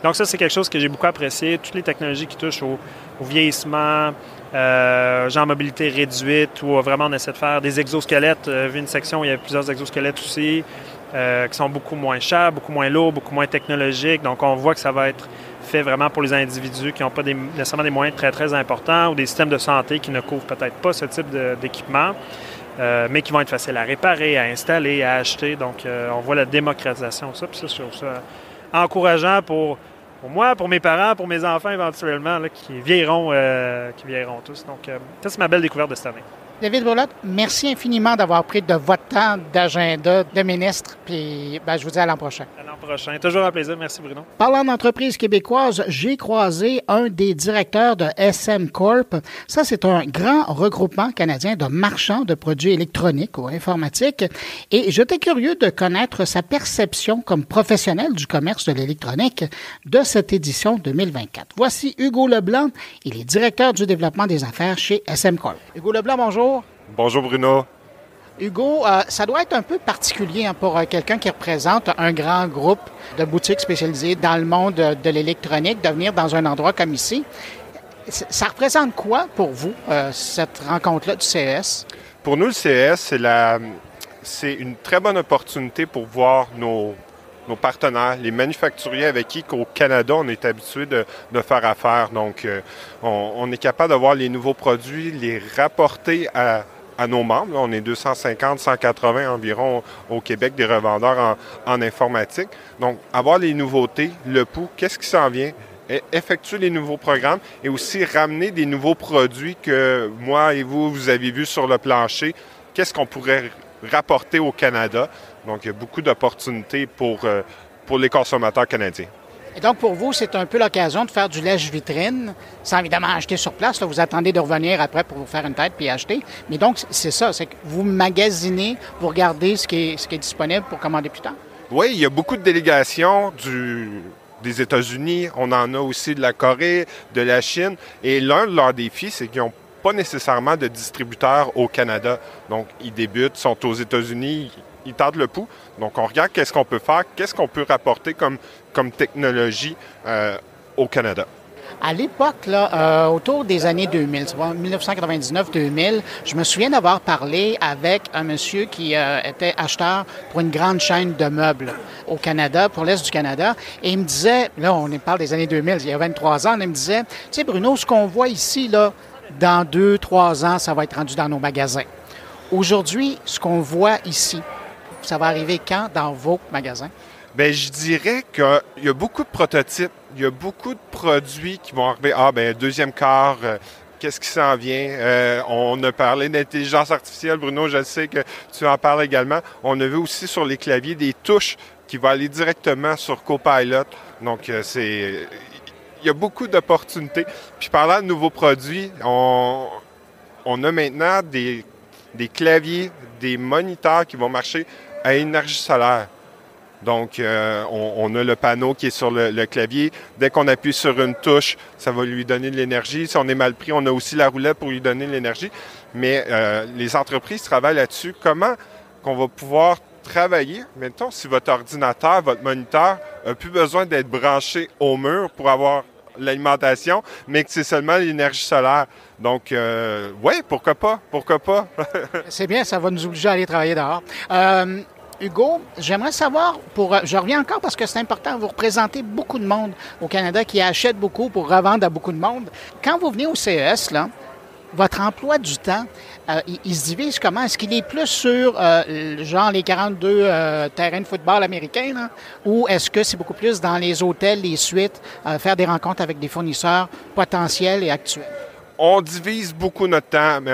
Donc ça, c'est quelque chose que j'ai beaucoup apprécié. Toutes les technologies qui touchent au vieillissement, genre mobilité réduite, où vraiment on essaie de faire des exosquelettes. Vu une section où il y a plusieurs exosquelettes aussi, qui sont beaucoup moins chers, beaucoup moins lourds, beaucoup moins technologiques. Donc on voit que ça va être fait vraiment pour les individus qui n'ont pas nécessairement des moyens très, très importants ou des systèmes de santé qui ne couvrent peut-être pas ce type d'équipement, mais qui vont être faciles à réparer, à installer, à acheter. Donc, on voit la démocratisation de ça. Puis ça, je trouve ça encourageant pour moi, pour mes parents, pour mes enfants éventuellement, là, qui vieilliront tous. Donc, ça, c'est ma belle découverte de cette année. David Brulotte, merci infiniment d'avoir pris de votre temps d'agenda de ministre. Puis je vous dis à l'an prochain. À l'an prochain. Toujours un plaisir. Merci, Bruno. Parlant d'entreprises québécoises, j'ai croisé un des directeurs de SM Corp. Ça, c'est un grand regroupement canadien de marchands de produits électroniques ou informatiques. Et j'étais curieux de connaître sa perception comme professionnel du commerce de l'électronique de cette édition 2024. Voici Hugo Leblanc. Il est directeur du développement des affaires chez SM Corp. Hugo Leblanc, bonjour. Bonjour Bruno. Hugo, ça doit être un peu particulier pour quelqu'un qui représente un grand groupe de boutiques spécialisées dans le monde de l'électronique de venir dans un endroit comme ici. Ça représente quoi pour vous, cette rencontre-là du CES? Pour nous, le CES, c'est une très bonne opportunité pour voir nos partenaires, les manufacturiers avec qui, au Canada, on est habitué de faire affaire. Donc, on est capable de voir les nouveaux produits, les rapporter à nos membres. Là, on est 250, 180 environ au Québec des revendeurs en informatique. Donc, avoir les nouveautés, le pouls, qu'est-ce qui s'en vient, effectuer les nouveaux programmes et aussi ramener des nouveaux produits que moi et vous avez vus sur le plancher. Qu'est-ce qu'on pourrait rapporter au Canada? Donc, il y a beaucoup d'opportunités pour les consommateurs canadiens. Et donc, pour vous, c'est un peu l'occasion de faire du lèche-vitrine, sans évidemment acheter sur place. Là, vous attendez de revenir après pour vous faire une tête puis acheter. Mais donc, c'est ça, c'est que vous magasinez, vous regardez ce qui est disponible pour commander plus tard. Oui, il y a beaucoup de délégations des États-Unis. On en a aussi de la Corée, de la Chine. Et l'un de leurs défis, c'est qu'ils n'ont pas nécessairement de distributeurs au Canada. Donc, ils débutent, sont aux États-Unis, ils tardent le pouls. Donc, on regarde qu'est-ce qu'on peut faire, qu'est-ce qu'on peut rapporter comme technologie au Canada. À l'époque, là, autour des années 2000, 1999-2000, je me souviens d'avoir parlé avec un monsieur qui était acheteur pour une grande chaîne de meubles au Canada, pour l'Est du Canada, et il me disait, là, on parle des années 2000, il y a 23 ans, il me disait, tu sais, Bruno, ce qu'on voit ici, là, dans 2-3 ans, ça va être rendu dans nos magasins. Aujourd'hui, ce qu'on voit ici, ça va arriver quand dans vos magasins? Bien, je dirais qu'il y a beaucoup de prototypes, il y a beaucoup de produits qui vont arriver. Deuxième quart, qu'est-ce qui s'en vient? On a parlé d'intelligence artificielle, Bruno, je sais que tu en parles également. On a vu aussi sur les claviers des touches qui vont aller directement sur Copilot. Donc, il y a beaucoup d'opportunités. Puis, parlant de nouveaux produits, on a maintenant des claviers, des moniteurs qui vont marcher à énergie solaire. Donc, on a le panneau qui est sur le clavier. Dès qu'on appuie sur une touche, ça va lui donner de l'énergie. Si on est mal pris, on a aussi la roulette pour lui donner de l'énergie. Mais les entreprises travaillent là-dessus. Comment qu'on va pouvoir travailler? Mettons, si votre ordinateur, votre moniteur n'a plus besoin d'être branché au mur pour avoir l'alimentation, mais que c'est seulement l'énergie solaire. Donc, oui, pourquoi pas? Pourquoi pas? C'est bien, ça va nous obliger à aller travailler dehors. Hugo, j'aimerais savoir, je reviens encore parce que c'est important, vous représentez beaucoup de monde au Canada qui achète beaucoup pour revendre à beaucoup de monde. Quand vous venez au CES, là, votre emploi du temps, il se divise comment? Est-ce qu'il est plus sur, genre, les 42 terrains de football américains, là, ou est-ce que c'est beaucoup plus dans les hôtels, les suites, faire des rencontres avec des fournisseurs potentiels et actuels? On divise beaucoup notre temps, mais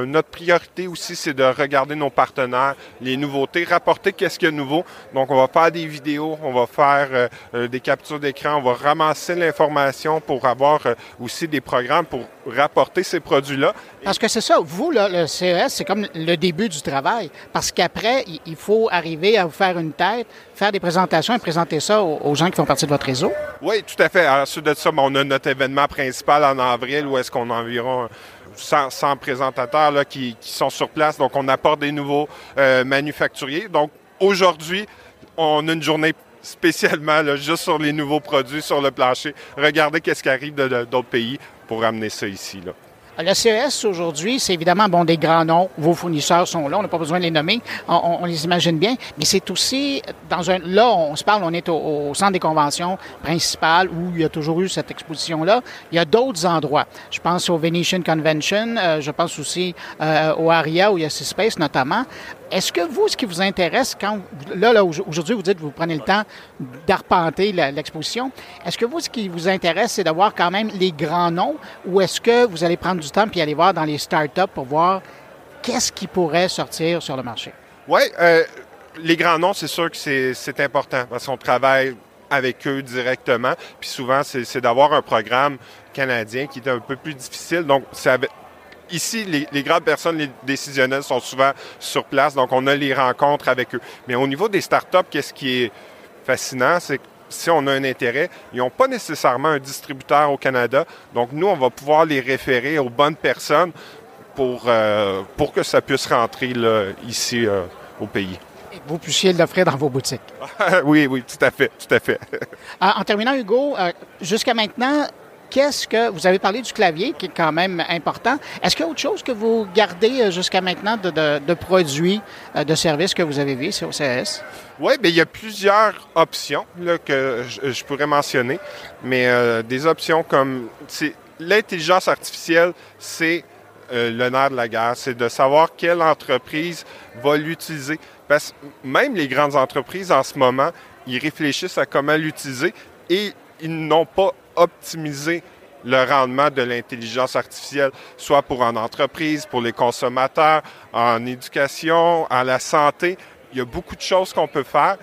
notre priorité aussi, c'est de regarder nos partenaires, les nouveautés, rapporter qu'est-ce qu'il y a de nouveau. Donc, on va faire des vidéos, on va faire des captures d'écran, on va ramasser l'information pour avoir aussi des programmes pour rapporter ces produits-là. Parce que c'est ça, vous, là, le CES, c'est comme le début du travail. Parce qu'après, il faut arriver à vous faire une tête, faire des présentations et présenter ça aux gens qui font partie de votre réseau. Oui, tout à fait. Ensuite de ça, on a notre événement principal en avril où est-ce qu'on a environ 100 présentateurs là, qui sont sur place. Donc, on apporte des nouveaux manufacturiers. Donc, aujourd'hui, on a une journée spécialement là, juste sur les nouveaux produits sur le plancher. Regardez qu'est-ce qui arrive d'autres pays pour amener ça ici, là. Le CES aujourd'hui, c'est évidemment des grands noms. Vos fournisseurs sont là, on n'a pas besoin de les nommer, on les imagine bien. Mais c'est aussi là, on se parle, on est au centre des conventions principal où il y a toujours eu cette exposition-là. Il y a d'autres endroits. Je pense au Venetian Convention, je pense aussi au ARIA où il y a C-Space notamment. Est-ce que vous, ce qui vous intéresse, là aujourd'hui, vous dites que vous prenez le temps d'arpenter l'exposition, est-ce que vous, ce qui vous intéresse, c'est d'avoir quand même les grands noms ou est-ce que vous allez prendre du temps puis aller voir dans les startups pour voir qu'est-ce qui pourrait sortir sur le marché? Oui, les grands noms, c'est sûr que c'est important parce qu'on travaille avec eux directement. Puis souvent, c'est d'avoir un programme canadien qui est un peu plus difficile. Donc, ici, les grandes personnes, les décisionnels sont souvent sur place, donc on a les rencontres avec eux. Mais au niveau des startups, qu'est-ce qui est fascinant, c'est que si on a un intérêt, ils n'ont pas nécessairement un distributeur au Canada. Donc, nous, on va pouvoir les référer aux bonnes personnes pour que ça puisse rentrer là, ici au pays. Et que vous puissiez l'offrir dans vos boutiques. Oui, tout à fait, tout à fait. En terminant, Hugo, jusqu'à maintenant, qu'est-ce que vous avez parlé du clavier, qui est quand même important. Est-ce qu'il y a autre chose que vous gardez jusqu'à maintenant de produits, de services que vous avez vus ici au CES? Oui, bien, il y a plusieurs options là, que je pourrais mentionner, mais des options comme l'intelligence artificielle, c'est le nerf de la guerre, c'est de savoir quelle entreprise va l'utiliser. Parce que même les grandes entreprises en ce moment, ils réfléchissent à comment l'utiliser et ils n'ont pas optimiser le rendement de l'intelligence artificielle, soit pour en entreprise, pour les consommateurs, en éducation, en la santé. Il y a beaucoup de choses qu'on peut faire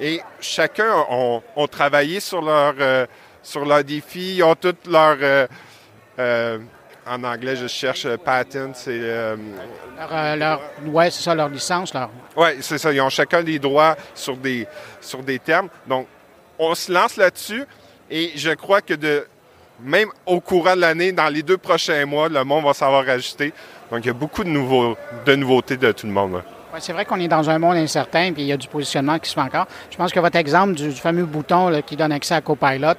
et chacun ont travaillé sur leur défi, ils ont toutes leurs... en anglais, je cherche patent, c'est... Oui, c'est ça, leur licence. Oui, c'est ça. Ils ont chacun des droits sur des termes. Donc, on se lance là-dessus. Et je crois que même au courant de l'année, dans les 2 prochains mois, le monde va savoir ajuster. Donc, il y a beaucoup de nouveautés de tout le monde. Oui, c'est vrai qu'on est dans un monde incertain puis il y a du positionnement qui se fait encore. Je pense que votre exemple du fameux bouton là, qui donne accès à Copilot,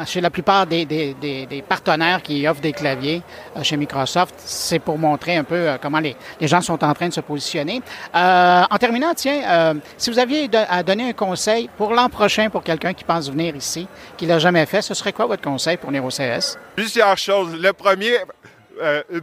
chez la plupart des partenaires qui offrent des claviers chez Microsoft, c'est pour montrer un peu comment les gens sont en train de se positionner. En terminant, si vous aviez à donner un conseil pour l'an prochain pour quelqu'un qui pense venir ici, qui ne l'a jamais fait, ce serait quoi votre conseil pour venir au CES? Plusieurs choses. Le premier...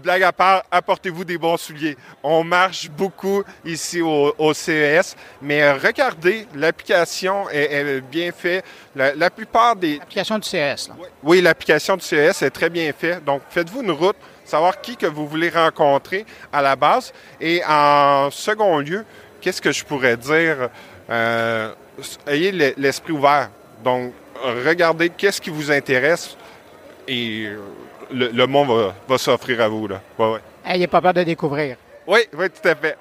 blague à part, apportez-vous des bons souliers. On marche beaucoup ici au CES, mais regardez, l'application est bien faite. La plupart des... L'application du CES, là. Oui, l'application du CES est très bien faite. Donc, faites-vous une route, savoir qui que vous voulez rencontrer à la base. Et en second lieu, qu'est-ce que je pourrais dire? Ayez l'esprit ouvert. Donc, regardez qu'est-ce qui vous intéresse et... Le monde va s'offrir à vous, là. Ouais. Ayez pas peur de découvrir. Oui, tout à fait.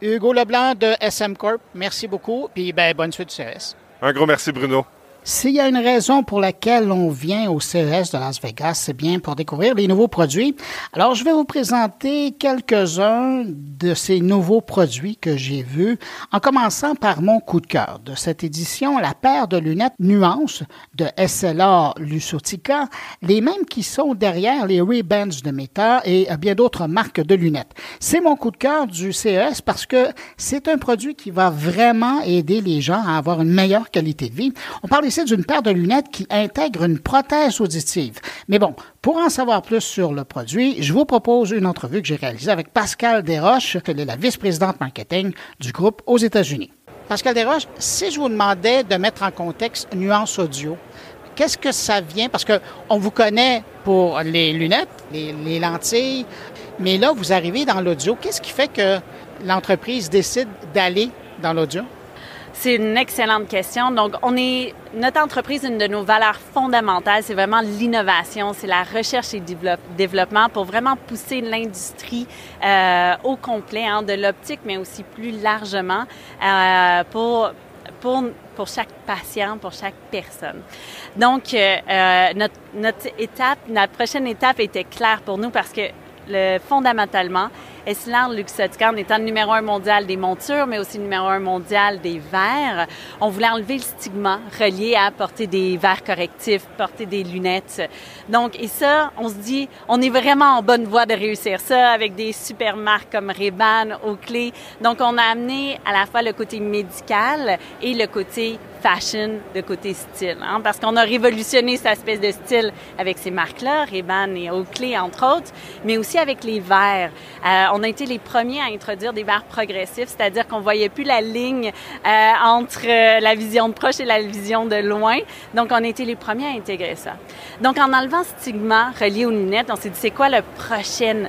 Hugo Leblanc de SM Corp, merci beaucoup. Puis, bonne suite du CES. Un gros merci, Bruno. S'il y a une raison pour laquelle on vient au CES de Las Vegas, c'est bien pour découvrir les nouveaux produits. Alors, je vais vous présenter quelques-uns de ces nouveaux produits que j'ai vus, en commençant par mon coup de cœur de cette édition, la paire de lunettes Nuance de SLR Luxottica, les mêmes qui sont derrière les Ray-Bans de Meta et bien d'autres marques de lunettes. C'est mon coup de cœur du CES parce que c'est un produit qui va vraiment aider les gens à avoir une meilleure qualité de vie. On parle ici d'une paire de lunettes qui intègre une prothèse auditive. Mais bon, pour en savoir plus sur le produit, je vous propose une entrevue que j'ai réalisée avec Pascal Desroches, elle est la vice-présidente marketing du groupe aux États-Unis. Pascal Desroches, si je vous demandais de mettre en contexte Nuance Audio, qu'est-ce que ça vient? Parce qu'on vous connaît pour les lunettes, les lentilles, mais là, vous arrivez dans l'audio. Qu'est-ce qui fait que l'entreprise décide d'aller dans l'audio? C'est une excellente question. Donc, notre entreprise, une de nos valeurs fondamentales, c'est vraiment l'innovation, c'est la recherche et développement pour vraiment pousser l'industrie au complet, de l'optique, mais aussi plus largement pour chaque patient, pour chaque personne. Donc, notre prochaine étape était claire pour nous parce que fondamentalement, Essilor Luxottica, en étant le numéro 1 mondial des montures, mais aussi le numéro 1 mondial des verres, on voulait enlever le stigma relié à porter des verres correctifs, porter des lunettes. Donc, et ça, on se dit, on est vraiment en bonne voie de réussir ça avec des super marques comme Ray-Ban, Oakley. Donc, on a amené à la fois le côté médical et le côté fashion, de côté style, parce qu'on a révolutionné cette espèce de style avec ces marques-là, Ray-Ban et Oakley, entre autres, mais aussi avec les verres. On a été les premiers à introduire des verres progressifs, c'est-à-dire qu'on voyait plus la ligne entre la vision de proche et la vision de loin. Donc, on a été les premiers à intégrer ça. Donc, en enlevant ce stigma relié aux lunettes, on s'est dit, c'est quoi la prochaine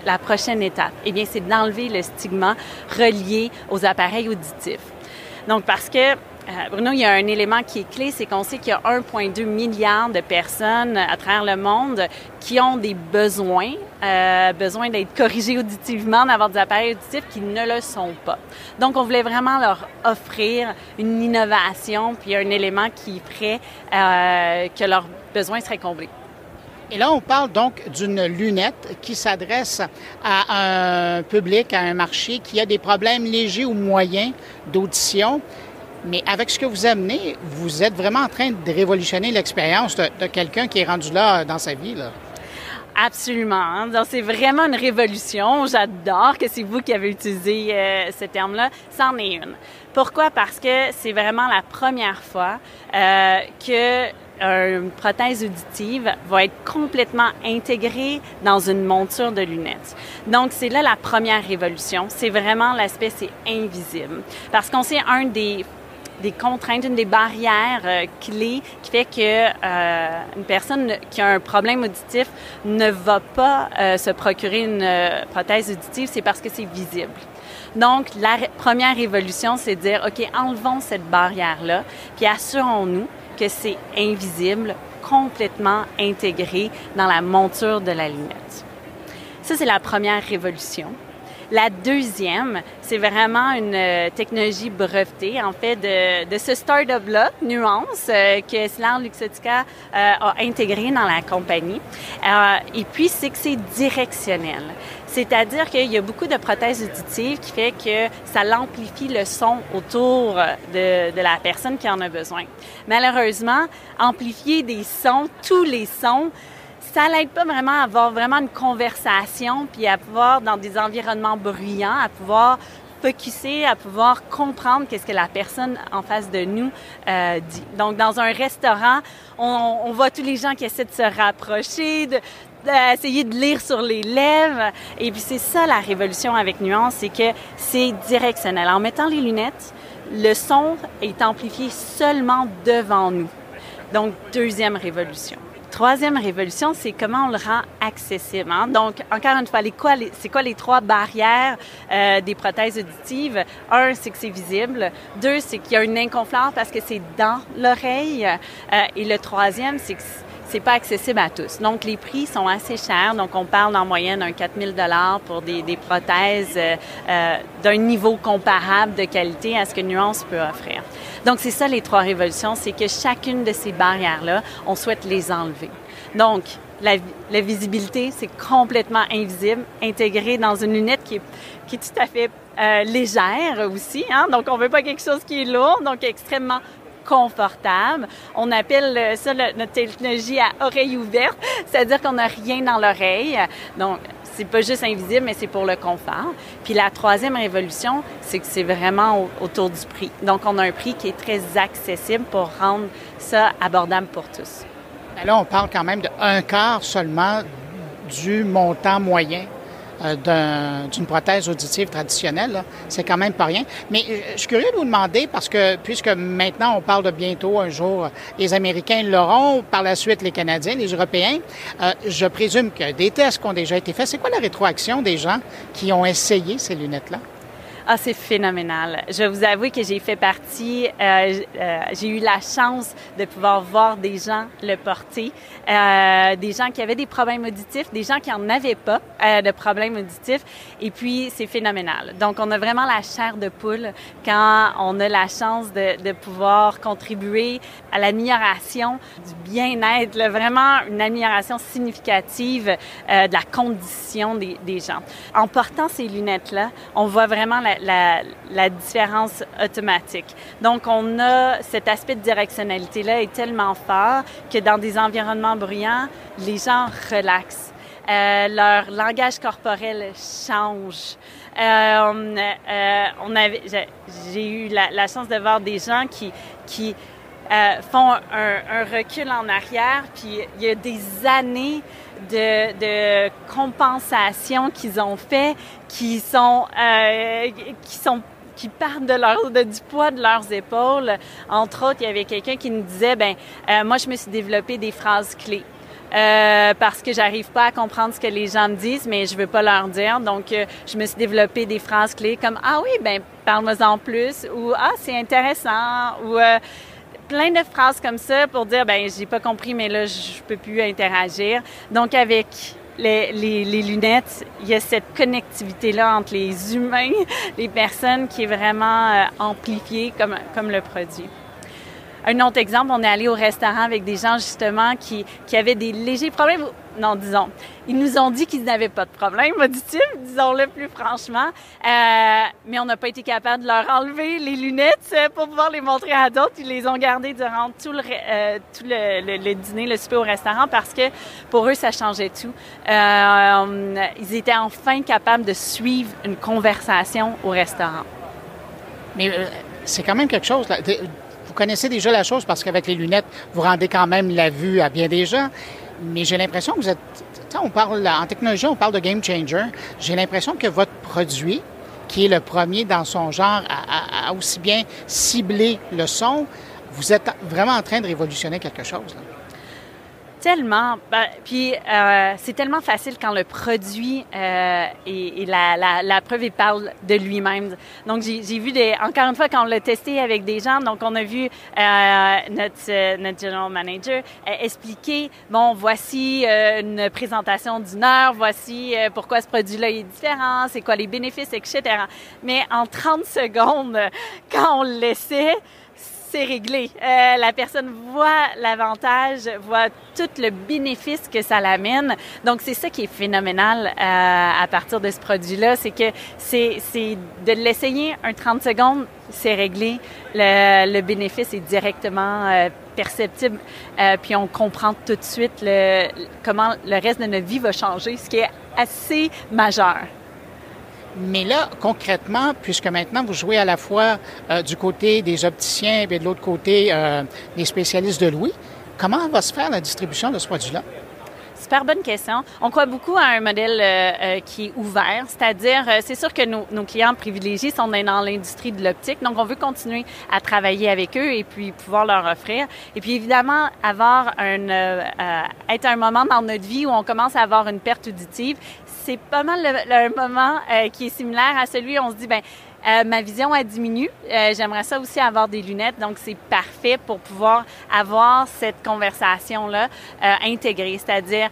étape? Eh bien, c'est d'enlever le stigma relié aux appareils auditifs. Donc, parce que Bruno, il y a un élément qui est clé, c'est qu'on sait qu'il y a 1,2 milliard de personnes à travers le monde qui ont des besoin d'être corrigés auditivement, d'avoir des appareils auditifs qui ne le sont pas. Donc, on voulait vraiment leur offrir une innovation puis un élément qui ferait que leurs besoins seraient comblés. Et là, on parle donc d'une lunette qui s'adresse à un public, à un marché qui a des problèmes légers ou moyens d'audition. Mais avec ce que vous amenez, vous êtes vraiment en train de révolutionner l'expérience de quelqu'un qui est rendu là dans sa vie, là. Absolument. Donc, c'est vraiment une révolution. J'adore que c'est vous qui avez utilisé ce terme-là. C'en est une. Pourquoi? Parce que c'est vraiment la première fois que une prothèse auditive va être complètement intégrée dans une monture de lunettes. Donc, c'est là la première révolution. C'est vraiment l'aspect, c'est invisible. Parce qu'on sait des contraintes, une des barrières clés qui fait que une personne qui a un problème auditif ne va pas se procurer une prothèse auditive, c'est parce que c'est visible. Donc, la première révolution, c'est de dire, OK, enlevons cette barrière-là, puis assurons-nous que c'est invisible, complètement intégré dans la monture de la lunette. Ça, c'est la première révolution. La deuxième, c'est vraiment une technologie brevetée, en fait, de ce start-up-là, Nuance, que Essilor Luxottica a intégré dans la compagnie. Et puis, c'est que c'est directionnel. C'est-à-dire qu'il y a beaucoup de prothèses auditives qui fait que ça l'amplifie le son autour de la personne qui en a besoin. Malheureusement, amplifier des sons, tous les sons, ça l'aide pas vraiment à avoir vraiment une conversation puis à pouvoir, dans des environnements bruyants, à pouvoir focusser, à pouvoir comprendre qu'est-ce que la personne en face de nous dit. Donc, dans un restaurant, on voit tous les gens qui essaient de se rapprocher, d'essayer de lire sur les lèvres. Et puis, c'est ça la révolution avec Nuance, c'est que c'est directionnel. En mettant les lunettes, le son est amplifié seulement devant nous. Donc, deuxième révolution. Troisième révolution, c'est comment on le rend accessible. Donc, encore une fois, c'est quoi les trois barrières des prothèses auditives? Un, c'est que c'est visible. Deux, c'est qu'il y a un inconfort parce que c'est dans l'oreille. Et le troisième, c'est que c'est pas accessible à tous. Donc, les prix sont assez chers. Donc, on parle en moyenne d'un 4 000 $ pour des prothèses d'un niveau comparable de qualité à ce que Nuance peut offrir. Donc, c'est ça les 3 révolutions, c'est que chacune de ces barrières-là, on souhaite les enlever. Donc, la visibilité, c'est complètement invisible, intégré dans une lunette qui est tout à fait légère aussi. Hein? Donc, on veut pas quelque chose qui est lourd, donc extrêmement confortable. On appelle ça notre technologie à oreille ouverte, c'est-à-dire qu'on n'a rien dans l'oreille. Donc, c'est pas juste invisible, mais c'est pour le confort. Puis la 3e révolution, c'est que c'est vraiment autour du prix. Donc, on a un prix qui est très accessible pour rendre ça abordable pour tous. Mais là, on parle quand même de 1/4 seulement du montant moyen d'une prothèse auditive traditionnelle. Là. C'est quand même pas rien. Mais je suis curieux de vous demander, parce que puisque maintenant on parle de bientôt, un jour, les Américains l'auront, par la suite les Canadiens, les Européens, je présume que des tests qui ont déjà été faits. C'est quoi la rétroaction des gens qui ont essayé ces lunettes-là? Ah, c'est phénoménal. Je vais vous avouer que j'ai fait partie, j'ai eu la chance de pouvoir voir des gens le porter, des gens qui avaient des problèmes auditifs, des gens qui n'en avaient pas de problèmes auditifs, et puis c'est phénoménal. Donc, on a vraiment la chair de poule quand on a la chance de pouvoir contribuer à l'amélioration du bien-être, là, vraiment une amélioration significative de la condition des gens. En portant ces lunettes-là, on voit vraiment la différence automatique. Donc, on a cet aspect de directionnalité-là est tellement fort que dans des environnements bruyants, les gens relaxent. Leur langage corporel change. J'ai eu la chance de voir des gens qui font un recul en arrière, puis il y a des années de compensation qu'ils ont fait, qui partent du poids de leurs épaules. Entre autres, il y avait quelqu'un qui nous disait, moi, je me suis développé des phrases clés. Parce que j'arrive pas à comprendre ce que les gens me disent, mais je veux pas leur dire. Donc, je me suis développé des phrases clés comme « Ah oui, parle-moi-en plus » ou « Ah, c'est intéressant » ou plein de phrases comme ça pour dire « j'ai pas compris, mais là, je peux plus interagir ». Donc, avec les lunettes, il y a cette connectivité-là entre les humains, les personnes qui est vraiment amplifiée comme le produit. Un autre exemple, on est allé au restaurant avec des gens justement qui avaient des légers problèmes. Non, disons, ils nous ont dit qu'ils n'avaient pas de problème auditif, disons-le plus franchement, mais on n'a pas été capable de leur enlever les lunettes pour pouvoir les montrer à d'autres. Ils les ont gardées durant tout le dîner, le souper au restaurant parce que pour eux, ça changeait tout. Ils étaient enfin capables de suivre une conversation au restaurant. Mais c'est quand même quelque chose, là. Vous connaissez déjà la chose parce qu'avec les lunettes, vous rendez quand même la vue à bien des gens. Mais j'ai l'impression que vous êtes... en technologie, on parle de game changer. J'ai l'impression que votre produit, qui est le premier dans son genre à aussi bien cibler le son, vous êtes vraiment en train de révolutionner quelque chose, là. Tellement. Puis c'est tellement facile quand le produit et la preuve, il parle de lui-même. Donc, j'ai vu encore une fois, quand on l'a testé avec des gens, donc on a vu notre general manager expliquer, voici une présentation d'1 heure, voici pourquoi ce produit-là est différent, c'est quoi les bénéfices, etc. Mais en 30 secondes, quand on le laissait, c'est réglé. La personne voit l'avantage, voit tout le bénéfice que ça l'amène. Donc, c'est ça qui est phénoménal à partir de ce produit-là, c'est que c'est de l'essayer 30 secondes, c'est réglé. Le bénéfice est directement perceptible, puis on comprend tout de suite comment le reste de notre vie va changer, ce qui est assez majeur. Mais là, concrètement, puisque maintenant vous jouez à la fois du côté des opticiens et de l'autre côté des spécialistes de l'ouïe, comment va se faire la distribution de ce produit-là? Super bonne question. On croit beaucoup à un modèle qui est ouvert, c'est-à-dire, c'est sûr que nos clients privilégiés sont dans l'industrie de l'optique, donc on veut continuer à travailler avec eux et puis pouvoir leur offrir. Et puis évidemment, être à un moment dans notre vie où on commence à avoir une perte auditive, c'est pas mal le moment qui est similaire à celui où on se dit, Ma vision elle diminue. J'aimerais ça aussi avoir des lunettes, donc c'est parfait pour pouvoir avoir cette conversation-là intégrée, c'est-à-dire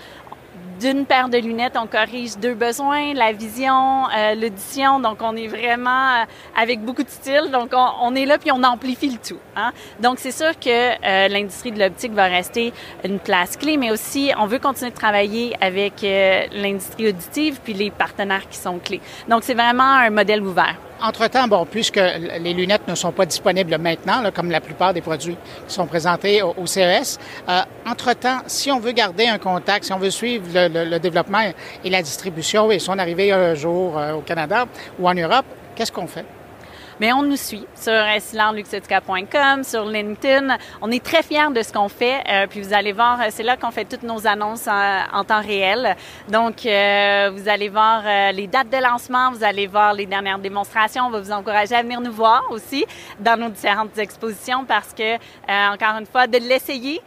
d'une paire de lunettes, on corrige 2 besoins, la vision, l'audition, donc on est vraiment avec beaucoup de style, donc on est là puis on amplifie le tout. Hein? Donc c'est sûr que l'industrie de l'optique va rester une place clé, mais aussi on veut continuer de travailler avec l'industrie auditive puis les partenaires qui sont clés. Donc c'est vraiment un modèle ouvert. Entre-temps, bon, puisque les lunettes ne sont pas disponibles maintenant, là, comme la plupart des produits qui sont présentés au CES, entre-temps, si on veut garder un contact, si on veut suivre le développement et la distribution et son arrivée un jour au Canada ou en Europe, qu'est-ce qu'on fait? Mais on nous suit sur silarluxotica.com, sur LinkedIn. On est très fiers de ce qu'on fait. Puis vous allez voir, c'est là qu'on fait toutes nos annonces en temps réel. Donc, vous allez voir les dates de lancement, vous allez voir les dernières démonstrations. On va vous encourager à venir nous voir aussi dans nos différentes expositions parce que, encore une fois, de l'essayer,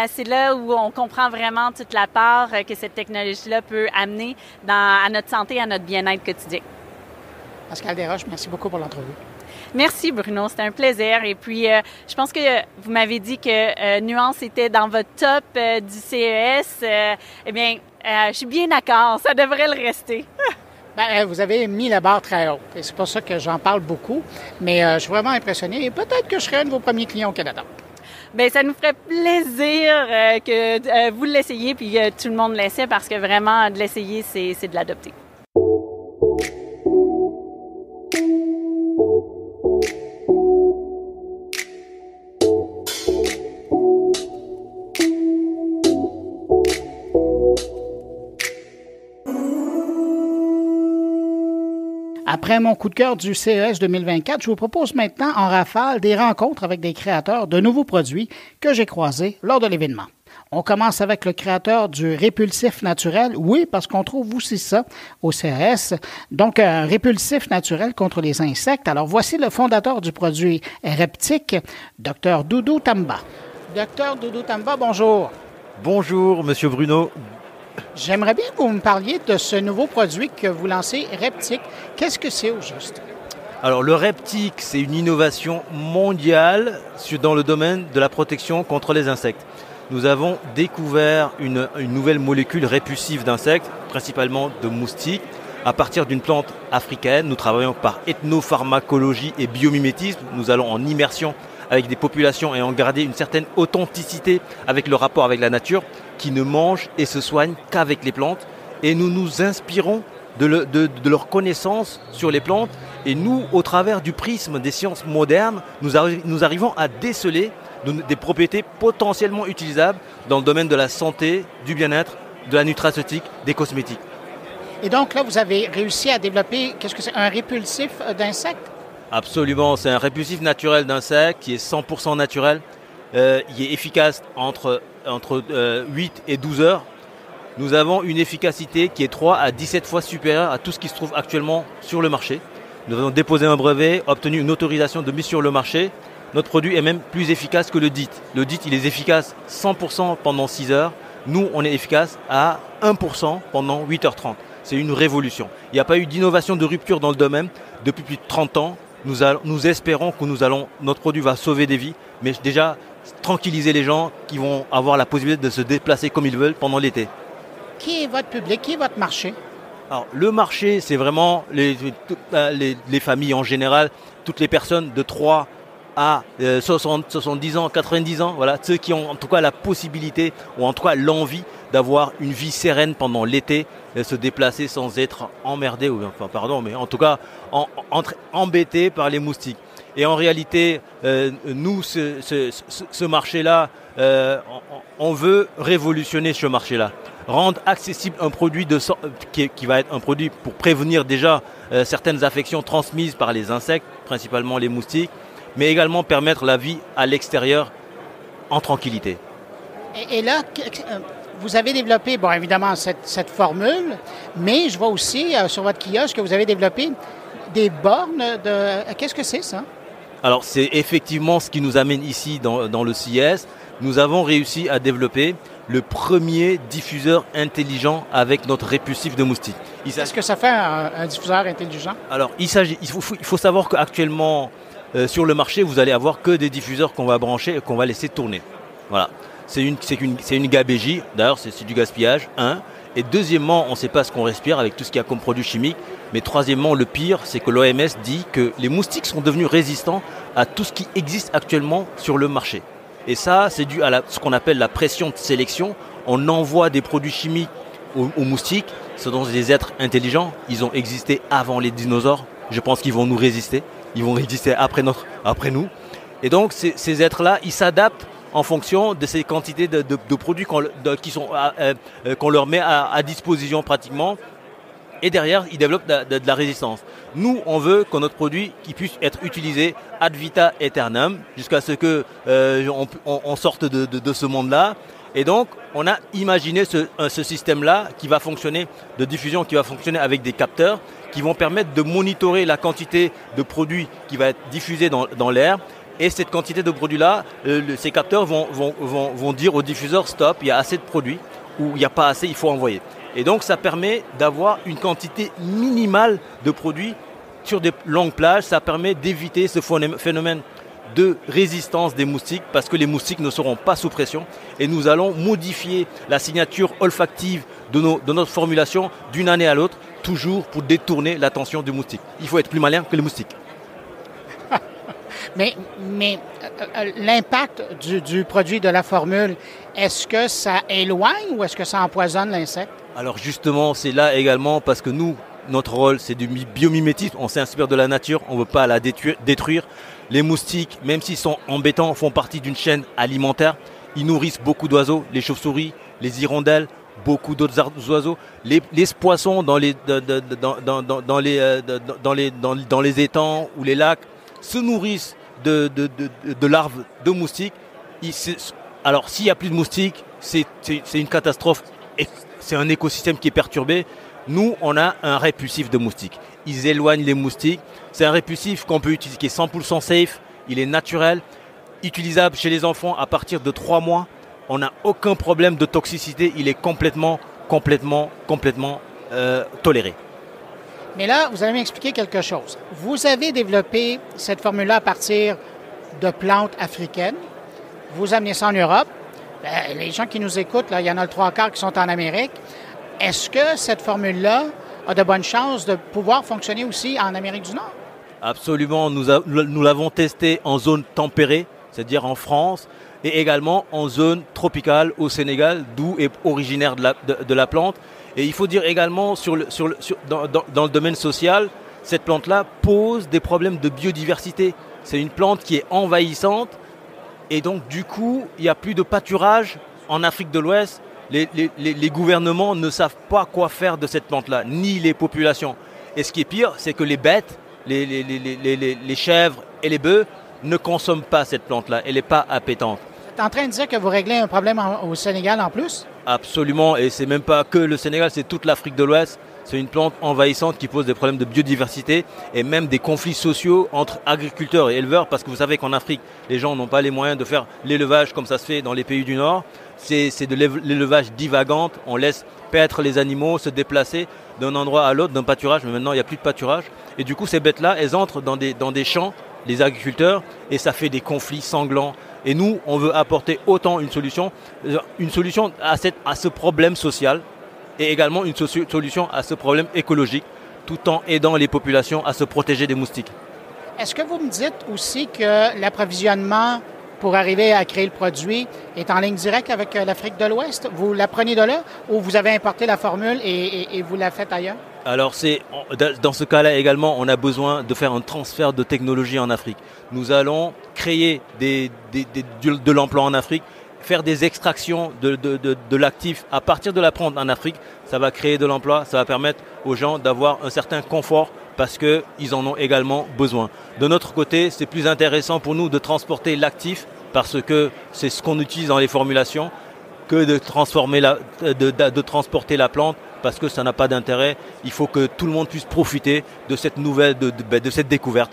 c'est là où on comprend vraiment toute la part que cette technologie-là peut amener à notre santé, à notre bien-être quotidien. Pascal Desroches, merci beaucoup pour l'entrevue. Merci Bruno, c'était un plaisir. Et puis, je pense que vous m'avez dit que Nuance était dans votre top du CES. Eh bien, je suis bien d'accord, ça devrait le rester. Bien, vous avez mis la barre très haute et c'est pour ça que j'en parle beaucoup. Mais je suis vraiment impressionné et peut-être que je serai un de vos premiers clients au Canada. Bien, ça nous ferait plaisir que vous l'essayiez puis que tout le monde l'essaie parce que vraiment, de l'essayer, c'est de l'adopter. Après mon coup de cœur du CES 2024, je vous propose maintenant en rafale des rencontres avec des créateurs de nouveaux produits que j'ai croisés lors de l'événement. On commence avec le créateur du répulsif naturel. Oui, parce qu'on trouve aussi ça au CES. Donc, un répulsif naturel contre les insectes. Alors, voici le fondateur du produit Reptic, Dr Doudou Tamba. Dr Doudou Tamba, bonjour. Bonjour, Monsieur Bruno. J'aimerais bien que vous me parliez de ce nouveau produit que vous lancez, Reptic. Qu'est-ce que c'est au juste? Alors, le Reptic, c'est une innovation mondiale dans le domaine de la protection contre les insectes. Nous avons découvert une nouvelle molécule répulsive d'insectes, principalement de moustiques, à partir d'une plante africaine. Nous travaillons par ethnopharmacologie et biomimétisme. Nous allons en immersion avec des populations et en garder une certaine authenticité avec le rapport avec la nature, qui ne mangent et se soignent qu'avec les plantes. Et nous nous inspirons de leur connaissance sur les plantes. Et nous, au travers du prisme des sciences modernes, nous arrivons à déceler des propriétés potentiellement utilisables dans le domaine de la santé, du bien-être, de la nutraceutique, des cosmétiques. Et donc là, vous avez réussi à développer, qu'est-ce que c'est, un répulsif d'insectes? Absolument, c'est un répulsif naturel d'insectes qui est 100% naturel. Il est efficace entre 8 et 12 heures. Nous avons une efficacité qui est 3 à 17 fois supérieure à tout ce qui se trouve actuellement sur le marché. Nous avons déposé un brevet, obtenu une autorisation de mise sur le marché. Notre produit est même plus efficace que le DIT. Le DIT, il est efficace 100% pendant 6 heures. Nous, on est efficace à 1% pendant 8h30. C'est une révolution. Il n'y a pas eu d'innovation de rupture dans le domaine depuis plus de 30 ans. Nous espérons que notre produit va sauver des vies, mais déjà tranquilliser les gens qui vont avoir la possibilité de se déplacer comme ils veulent pendant l'été. Qui est votre public? Qui est votre marché? Alors, le marché, c'est vraiment les familles en général, toutes les personnes de 3 à 60, 70 ans, 90 ans, voilà, ceux qui ont en tout cas la possibilité ou en tout cas l'envie d'avoir une vie sereine pendant l'été, se déplacer sans être emmerdé, mais en tout cas embêté par les moustiques. Et en réalité, nous, ce marché-là, on veut révolutionner ce marché-là. Rendre accessible un produit qui va être un produit pour prévenir déjà certaines affections transmises par les insectes, principalement les moustiques, mais également permettre la vie à l'extérieur en tranquillité. Et là, vous avez développé, bon, évidemment, cette formule, mais je vois aussi sur votre kiosque que vous avez développé des bornes de... Qu'est-ce que c'est, ça? Alors, c'est effectivement ce qui nous amène ici dans le CES. Nous avons réussi à développer le premier diffuseur intelligent avec notre répulsif de moustique. Est-ce que ça fait un diffuseur intelligent? Alors, il faut savoir qu'actuellement, sur le marché, vous allez avoir que des diffuseurs qu'on va brancher et qu'on va laisser tourner. Voilà. C'est une gabégie. D'ailleurs, c'est du gaspillage, un. Et deuxièmement, on ne sait pas ce qu'on respire avec tout ce qu'il y a comme produits chimiques. Mais troisièmement, le pire, c'est que l'OMS dit que les moustiques sont devenus résistants à tout ce qui existe actuellement sur le marché. Et ça, c'est dû à ce qu'on appelle la pression de sélection. On envoie des produits chimiques aux moustiques. Ce sont des êtres intelligents. Ils ont existé avant les dinosaures. Je pense qu'ils vont nous résister. Ils vont exister après nous. Et donc, ces êtres-là, ils s'adaptent en fonction de ces quantités de produits qu'on leur met à disposition pratiquement. Et derrière, ils développent de la résistance. Nous, on veut que notre produit puisse être utilisé ad vita aeternam jusqu'à ce qu'on sorte de ce monde-là. Et donc, on a imaginé ce système-là qui va fonctionner, de diffusion qui va fonctionner avec des capteurs qui vont permettre de monitorer la quantité de produits qui va être diffusée dans l'air. Et cette quantité de produits-là, ces capteurs vont dire au diffuseur stop, il y a assez de produits ou il n'y a pas assez, il faut envoyer. Et donc ça permet d'avoir une quantité minimale de produits sur des longues plages. Ça permet d'éviter ce phénomène de résistance des moustiques parce que les moustiques ne seront pas sous pression. Et nous allons modifier la signature olfactive de notre formulation d'une année à l'autre, toujours pour détourner l'attention du moustique. Il faut être plus malin que les moustiques. Mais l'impact du produit, de la formule, est-ce que ça éloigne ou est-ce que ça empoisonne l'insecte? Alors justement, c'est là également parce que nous, notre rôle, c'est du biomimétisme. On s'inspire de la nature, on ne veut pas la détruire. Les moustiques, même s'ils sont embêtants, font partie d'une chaîne alimentaire. Ils nourrissent beaucoup d'oiseaux, les chauves-souris, les hirondelles, beaucoup d'autres oiseaux. Les poissons dans les étangs ou les lacs se nourrissent de larves de moustiques. Alors s'il n'y a plus de moustiques, c'est une catastrophe. C'est un écosystème qui est perturbé. Nous, on a un répulsif de moustiques. Ils éloignent les moustiques. C'est un répulsif qu'on peut utiliser, qui est 100% safe. Il est naturel, utilisable chez les enfants à partir de 3 mois. On n'a aucun problème de toxicité. Il est complètement toléré. Mais là, vous allez m'expliquer quelque chose. Vous avez développé cette formule-là à partir de plantes africaines. Vous amenez ça en Europe. Les gens qui nous écoutent, là, il y en a le 3/4 qui sont en Amérique. Est-ce que cette formule-là a de bonnes chances de pouvoir fonctionner aussi en Amérique du Nord? Absolument. Nous l'avons testé en zone tempérée, c'est-à-dire en France, et également en zone tropicale au Sénégal, d'où est originaire de la plante. Et il faut dire également, dans le domaine social, cette plante-là pose des problèmes de biodiversité. C'est une plante qui est envahissante et donc du coup, il n'y a plus de pâturage en Afrique de l'Ouest. Les gouvernements ne savent pas quoi faire de cette plante-là, ni les populations. Et ce qui est pire, c'est que les bêtes, les chèvres et les bœufs ne consomment pas cette plante-là. Elle n'est pas appétante. Vous êtes en train de dire que vous réglez un problème au Sénégal en plus? Absolument, et c'est même pas que le Sénégal, c'est toute l'Afrique de l'Ouest. C'est une plante envahissante qui pose des problèmes de biodiversité et même des conflits sociaux entre agriculteurs et éleveurs, parce que vous savez qu'en Afrique, les gens n'ont pas les moyens de faire l'élevage comme ça se fait dans les pays du Nord. C'est de l'élevage divagant, on laisse paître les animaux, se déplacer d'un endroit à l'autre, d'un pâturage, mais maintenant il n'y a plus de pâturage. Et du coup, ces bêtes-là, elles entrent dans des champs, les agriculteurs, et ça fait des conflits sanglants. Et nous, on veut apporter autant une solution à ce problème social et également une solution à ce problème écologique, tout en aidant les populations à se protéger des moustiques. Est-ce que vous me dites aussi que l'approvisionnement pour arriver à créer le produit est en ligne directe avec l'Afrique de l'Ouest? Vous la prenez de là ou vous avez importé la formule et vous la faites ailleurs? Alors, dans ce cas-là également, on a besoin de faire un transfert de technologie en Afrique. Nous allons créer de l'emploi en Afrique, faire des extractions de l'actif à partir de la plante en Afrique. Ça va créer de l'emploi, ça va permettre aux gens d'avoir un certain confort parce qu'ils en ont également besoin. De notre côté, c'est plus intéressant pour nous de transporter l'actif parce que c'est ce qu'on utilise dans les formulations que de transporter la plante parce que ça n'a pas d'intérêt. Il faut que tout le monde puisse profiter de cette nouvelle, de cette découverte.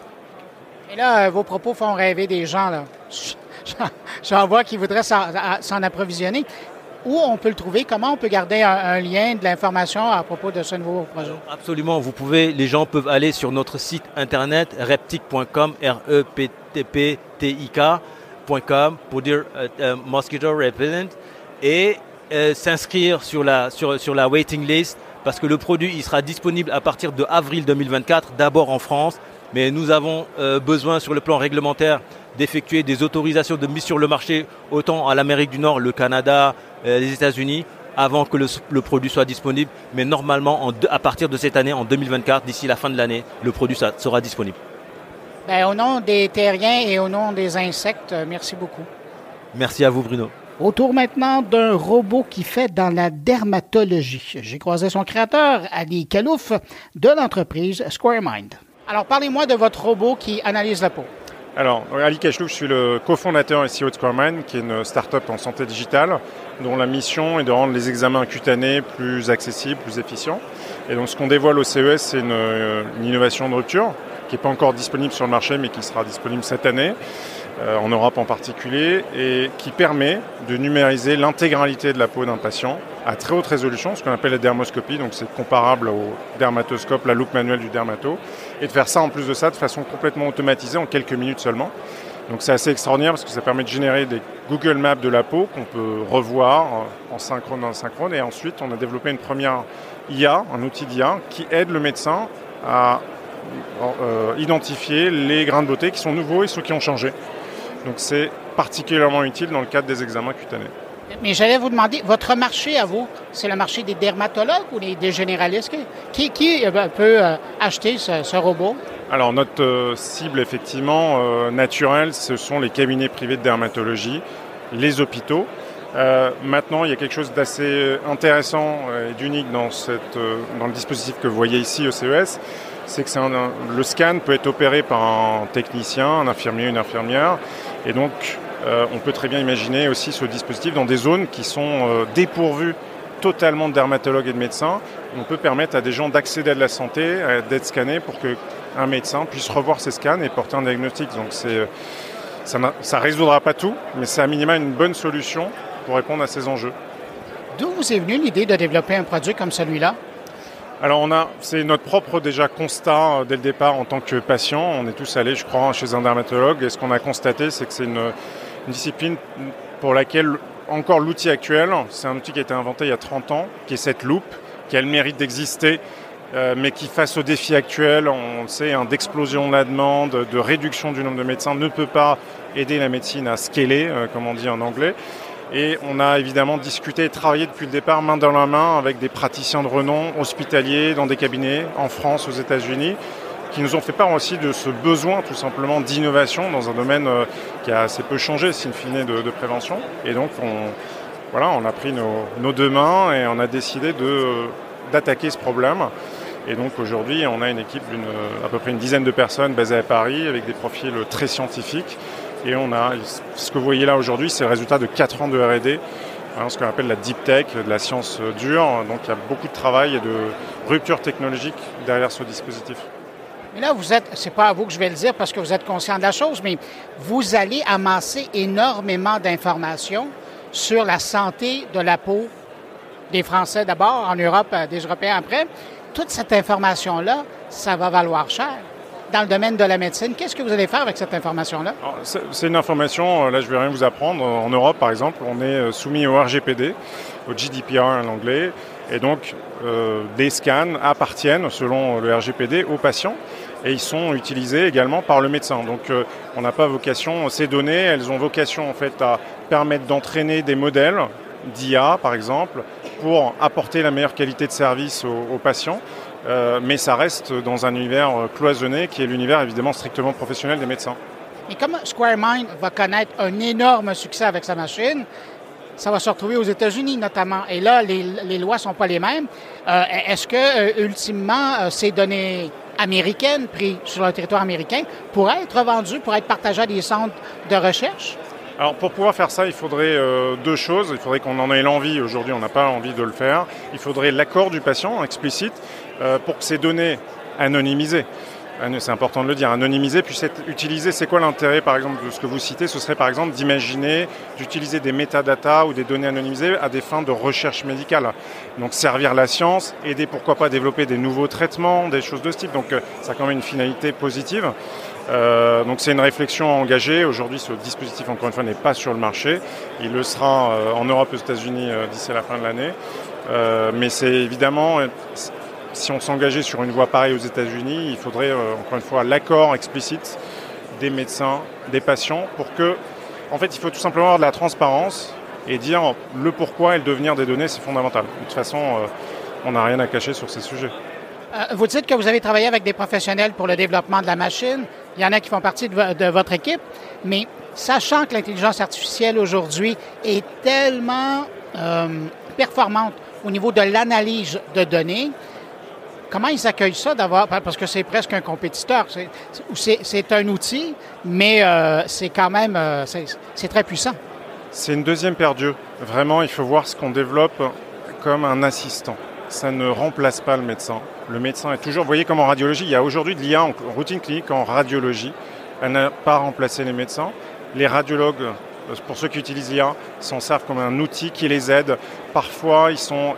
Et là, vos propos font rêver des gens, là. J'en vois qui voudraient s'en approvisionner. où on peut le trouver? Comment on peut garder un lien, de l'information à propos de ce nouveau projet? Absolument, les gens peuvent aller sur notre site internet reptic.com, reptik.com pour dire Mosquito Repellent et s'inscrire sur la waiting list parce que le produit il sera disponible à partir de avril 2024, d'abord en France, mais nous avons besoin sur le plan réglementaire d'effectuer des autorisations de mise sur le marché autant à l'Amérique du Nord, le Canada, les États-Unis, avant que le produit soit disponible. Mais normalement, à partir de cette année, en 2024, d'ici la fin de l'année, le produit sera disponible. Bien, au nom des terriens et au nom des insectes, merci beaucoup. Merci à vous, Bruno. Autour maintenant d'un robot qui fait dans la dermatologie. J'ai croisé son créateur, Ali Kalouf, de l'entreprise SquareMind. Alors, parlez-moi de votre robot qui analyse la peau. Alors, Ali Kachlouf, je suis le cofondateur et CEO de SquareMind, qui est une start-up en santé digitale, dont la mission est de rendre les examens cutanés plus accessibles, plus efficients. Et donc, ce qu'on dévoile au CES, c'est une innovation de rupture, qui n'est pas encore disponible sur le marché, mais qui sera disponible cette année, en Europe en particulier, et qui permet de numériser l'intégralité de la peau d'un patient à très haute résolution, ce qu'on appelle la dermoscopie, donc c'est comparable au dermatoscope, la loupe manuelle du dermato, et de faire ça en plus de ça de façon complètement automatisée en quelques minutes seulement. Donc c'est assez extraordinaire parce que ça permet de générer des Google Maps de la peau qu'on peut revoir en synchrone, et ensuite on a développé une première IA, un outil d'IA qui aide le médecin à identifier les grains de beauté qui sont nouveaux et ceux qui ont changé. Donc c'est particulièrement utile dans le cadre des examens cutanés. Mais j'allais vous demander, votre marché à vous, c'est le marché des dermatologues ou des généralistes? Qui peut acheter ce robot? Alors notre cible effectivement naturelle, ce sont les cabinets privés de dermatologie, les hôpitaux. Maintenant, il y a quelque chose d'assez intéressant et d'unique dans le dispositif que vous voyez ici au CES. C'est que le scan peut être opéré par un technicien, un infirmier, une infirmière. Et donc, on peut très bien imaginer aussi ce dispositif dans des zones qui sont dépourvues totalement de dermatologues et de médecins. On peut permettre à des gens d'accéder à de la santé, d'être scannés pour qu'un médecin puisse revoir ses scans et porter un diagnostic. Donc ça ne résoudra pas tout, mais c'est à minima une bonne solution pour répondre à ces enjeux. D'où vous est venue l'idée de développer un produit comme celui-là? Alors c'est notre propre déjà constat dès le départ en tant que patient. On est tous allés, je crois, chez un dermatologue et ce qu'on a constaté, c'est que c'est une discipline pour laquelle encore l'outil actuel, c'est un outil qui a été inventé il y a 30 ans, qui est cette loupe, qui a le mérite d'exister, mais qui face aux défis actuels, on le sait, d'explosion de la demande, de réduction du nombre de médecins, ne peut pas aider la médecine à scaler, comme on dit en anglais. Et on a évidemment discuté et travaillé depuis le départ main dans la main avec des praticiens de renom hospitaliers dans des cabinets en France, aux États-Unis, qui nous ont fait part aussi de ce besoin tout simplement d'innovation dans un domaine qui a assez peu changé, in fine, de prévention. Et donc on a pris nos deux mains et on a décidé d'attaquer ce problème. Et donc aujourd'hui, on a une équipe à peu près une dizaine de personnes basées à Paris avec des profils très scientifiques. Et ce que vous voyez là aujourd'hui, c'est le résultat de 4 ans de R&D, ce qu'on appelle la deep tech, de la science dure. Donc il y a beaucoup de travail et de rupture technologique derrière ce dispositif. Mais là, c'est pas à vous que je vais le dire parce que vous êtes conscient de la chose, mais vous allez amasser énormément d'informations sur la santé de la peau des Français d'abord, en Europe, des Européens après. Toute cette information-là, ça va valoir cher. Dans le domaine de la médecine, qu'est-ce que vous allez faire avec cette information-là? C'est une information, là je ne vais rien vous apprendre. En Europe, par exemple, on est soumis au RGPD, au GDPR en anglais, et donc des scans appartiennent, selon le RGPD, aux patients, et ils sont utilisés également par le médecin. Donc on n'a pas vocation, ces données, elles ont vocation en fait à permettre d'entraîner des modèles d'IA, par exemple, pour apporter la meilleure qualité de service aux patients. Mais ça reste dans un univers cloisonné qui est l'univers évidemment strictement professionnel des médecins. Et comme SquareMind va connaître un énorme succès avec sa machine, ça va se retrouver aux États-Unis notamment. Et là, les lois ne sont pas les mêmes. Est-ce que, ultimement, ces données américaines prises sur le territoire américain pourraient être vendues, pourraient être partagées à des centres de recherche? Alors pour pouvoir faire ça, il faudrait deux choses. Il faudrait qu'on en ait l'envie. Aujourd'hui, on n'a pas envie de le faire. Il faudrait l'accord du patient explicite pour que ces données anonymisées c'est important de le dire, anonymiser, puis utiliser. C'est quoi l'intérêt, par exemple, de ce que vous citez? Ce serait, par exemple, d'utiliser des métadatas ou des données anonymisées à des fins de recherche médicale. Donc, servir la science, aider, pourquoi pas, développer des nouveaux traitements, des choses de ce type. Donc, ça a quand même une finalité positive. Donc, c'est une réflexion engagée. Aujourd'hui, ce dispositif, encore une fois, n'est pas sur le marché. Il le sera en Europe et aux États-Unis d'ici la fin de l'année. Mais c'est évidemment... Si on s'engageait sur une voie pareille aux États-Unis, il faudrait, encore une fois, l'accord explicite des médecins, des patients, pour que, en fait, il faut tout simplement avoir de la transparence et dire le pourquoi et le devenir des données, c'est fondamental. De toute façon, on n'a rien à cacher sur ces sujets. Vous dites que vous avez travaillé avec des professionnels pour le développement de la machine. Il y en a qui font partie de votre équipe, mais sachant que l'intelligence artificielle aujourd'hui est tellement performante au niveau de l'analyse de données, comment ils accueillent ça d'avoir, parce que c'est presque un compétiteur, c'est un outil, mais c'est quand même, c'est très puissant. C'est une deuxième paire d'yeux. Vraiment, il faut voir ce qu'on développe comme un assistant. Ça ne remplace pas le médecin. Le médecin est toujours, vous voyez comme en radiologie, il y a aujourd'hui de l'IA en routine clinique, en radiologie. Elle n'a pas remplacé les médecins. Les radiologues, pour ceux qui utilisent l'IA, s'en servent comme un outil qui les aide. Parfois,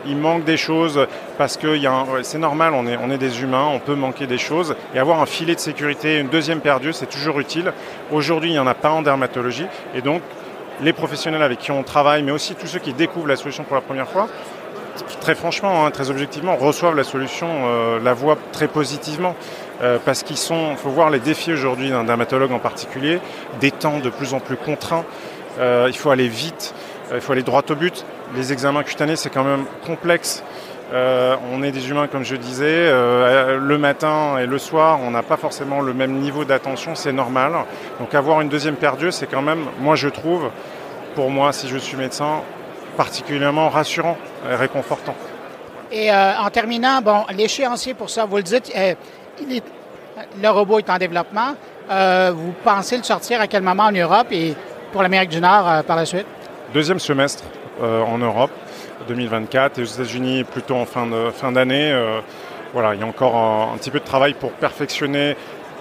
il manque des choses parce que c'est normal, on est des humains, on peut manquer des choses. Et avoir un filet de sécurité, une deuxième paire d'yeux, c'est toujours utile. Aujourd'hui, il n'y en a pas en dermatologie. Et donc, les professionnels avec qui on travaille, mais aussi tous ceux qui découvrent la solution pour la première fois, très franchement, très objectivement, reçoivent la solution, la voient très positivement. Parce qu'il faut voir les défis aujourd'hui d'un dermatologue en particulier, des temps de plus en plus contraints. Il faut aller vite, il faut aller droit au but. Les examens cutanés, c'est quand même complexe. On est des humains, comme je disais. Le matin et le soir, on n'a pas forcément le même niveau d'attention, c'est normal. Donc avoir une deuxième paire d'yeux, c'est quand même, moi je trouve, pour moi, si je suis médecin, particulièrement rassurant et réconfortant. Et en terminant, l'échéancier pour ça, vous le dites, le robot est en développement. Vous pensez le sortir à quel moment en Europe et pour l'Amérique du Nord par la suite? Deuxième semestre en Europe, 2024, et aux États-Unis plutôt en fin d'année. Voilà, il y a encore un petit peu de travail pour perfectionner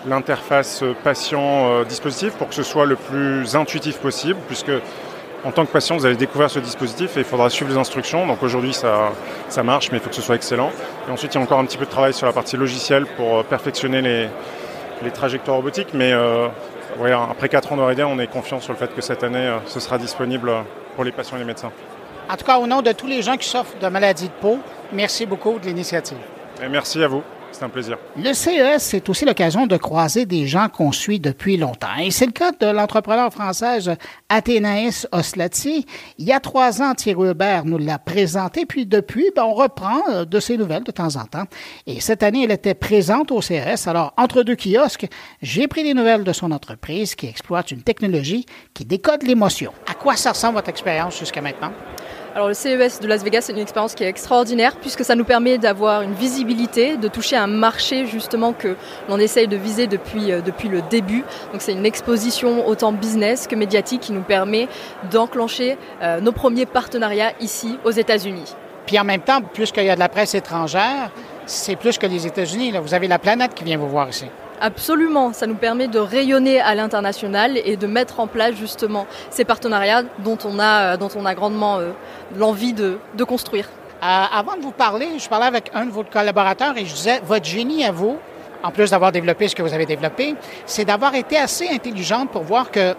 l'interface patient-dispositif pour que ce soit le plus intuitif possible, puisque en tant que patient, vous allez découvrir ce dispositif et il faudra suivre les instructions. Donc aujourd'hui, ça marche, mais il faut que ce soit excellent. Et ensuite, il y a encore un petit peu de travail sur la partie logicielle pour perfectionner les trajectoires robotiques. Mais après 4 ans de R&D, on est confiant sur le fait que cette année, ce sera disponible pour les patients et les médecins. En tout cas, au nom de tous les gens qui souffrent de maladies de peau, merci beaucoup de l'initiative. Et merci à vous. C'est un plaisir. Le CES, c'est aussi l'occasion de croiser des gens qu'on suit depuis longtemps. Et c'est le cas de l'entrepreneur française Athénaïs Oslati. Il y a 3 ans, Thierry Hubert nous l'a présenté, puis depuis, on reprend de ses nouvelles de temps en temps. Et cette année, elle était présente au CES. Alors, entre 2 kiosques, j'ai pris des nouvelles de son entreprise qui exploite une technologie qui décode l'émotion. À quoi ça ressemble votre expérience jusqu'à maintenant? Alors le CES de Las Vegas, c'est une expérience qui est extraordinaire puisque ça nous permet d'avoir une visibilité, de toucher un marché justement que l'on essaye de viser depuis le début. Donc c'est une exposition autant business que médiatique qui nous permet d'enclencher nos premiers partenariats ici aux États-Unis. Puis en même temps, plus qu'il y a de la presse étrangère, c'est plus que les États-Unis. Là. Vous avez la planète qui vient vous voir ici. Absolument, ça nous permet de rayonner à l'international et de mettre en place justement ces partenariats dont on a grandement l'envie de construire. Avant de vous parler, je parlais avec un de vos collaborateurs et je disais, votre génie à vous, en plus d'avoir développé ce que vous avez développé, c'est d'avoir été assez intelligente pour voir que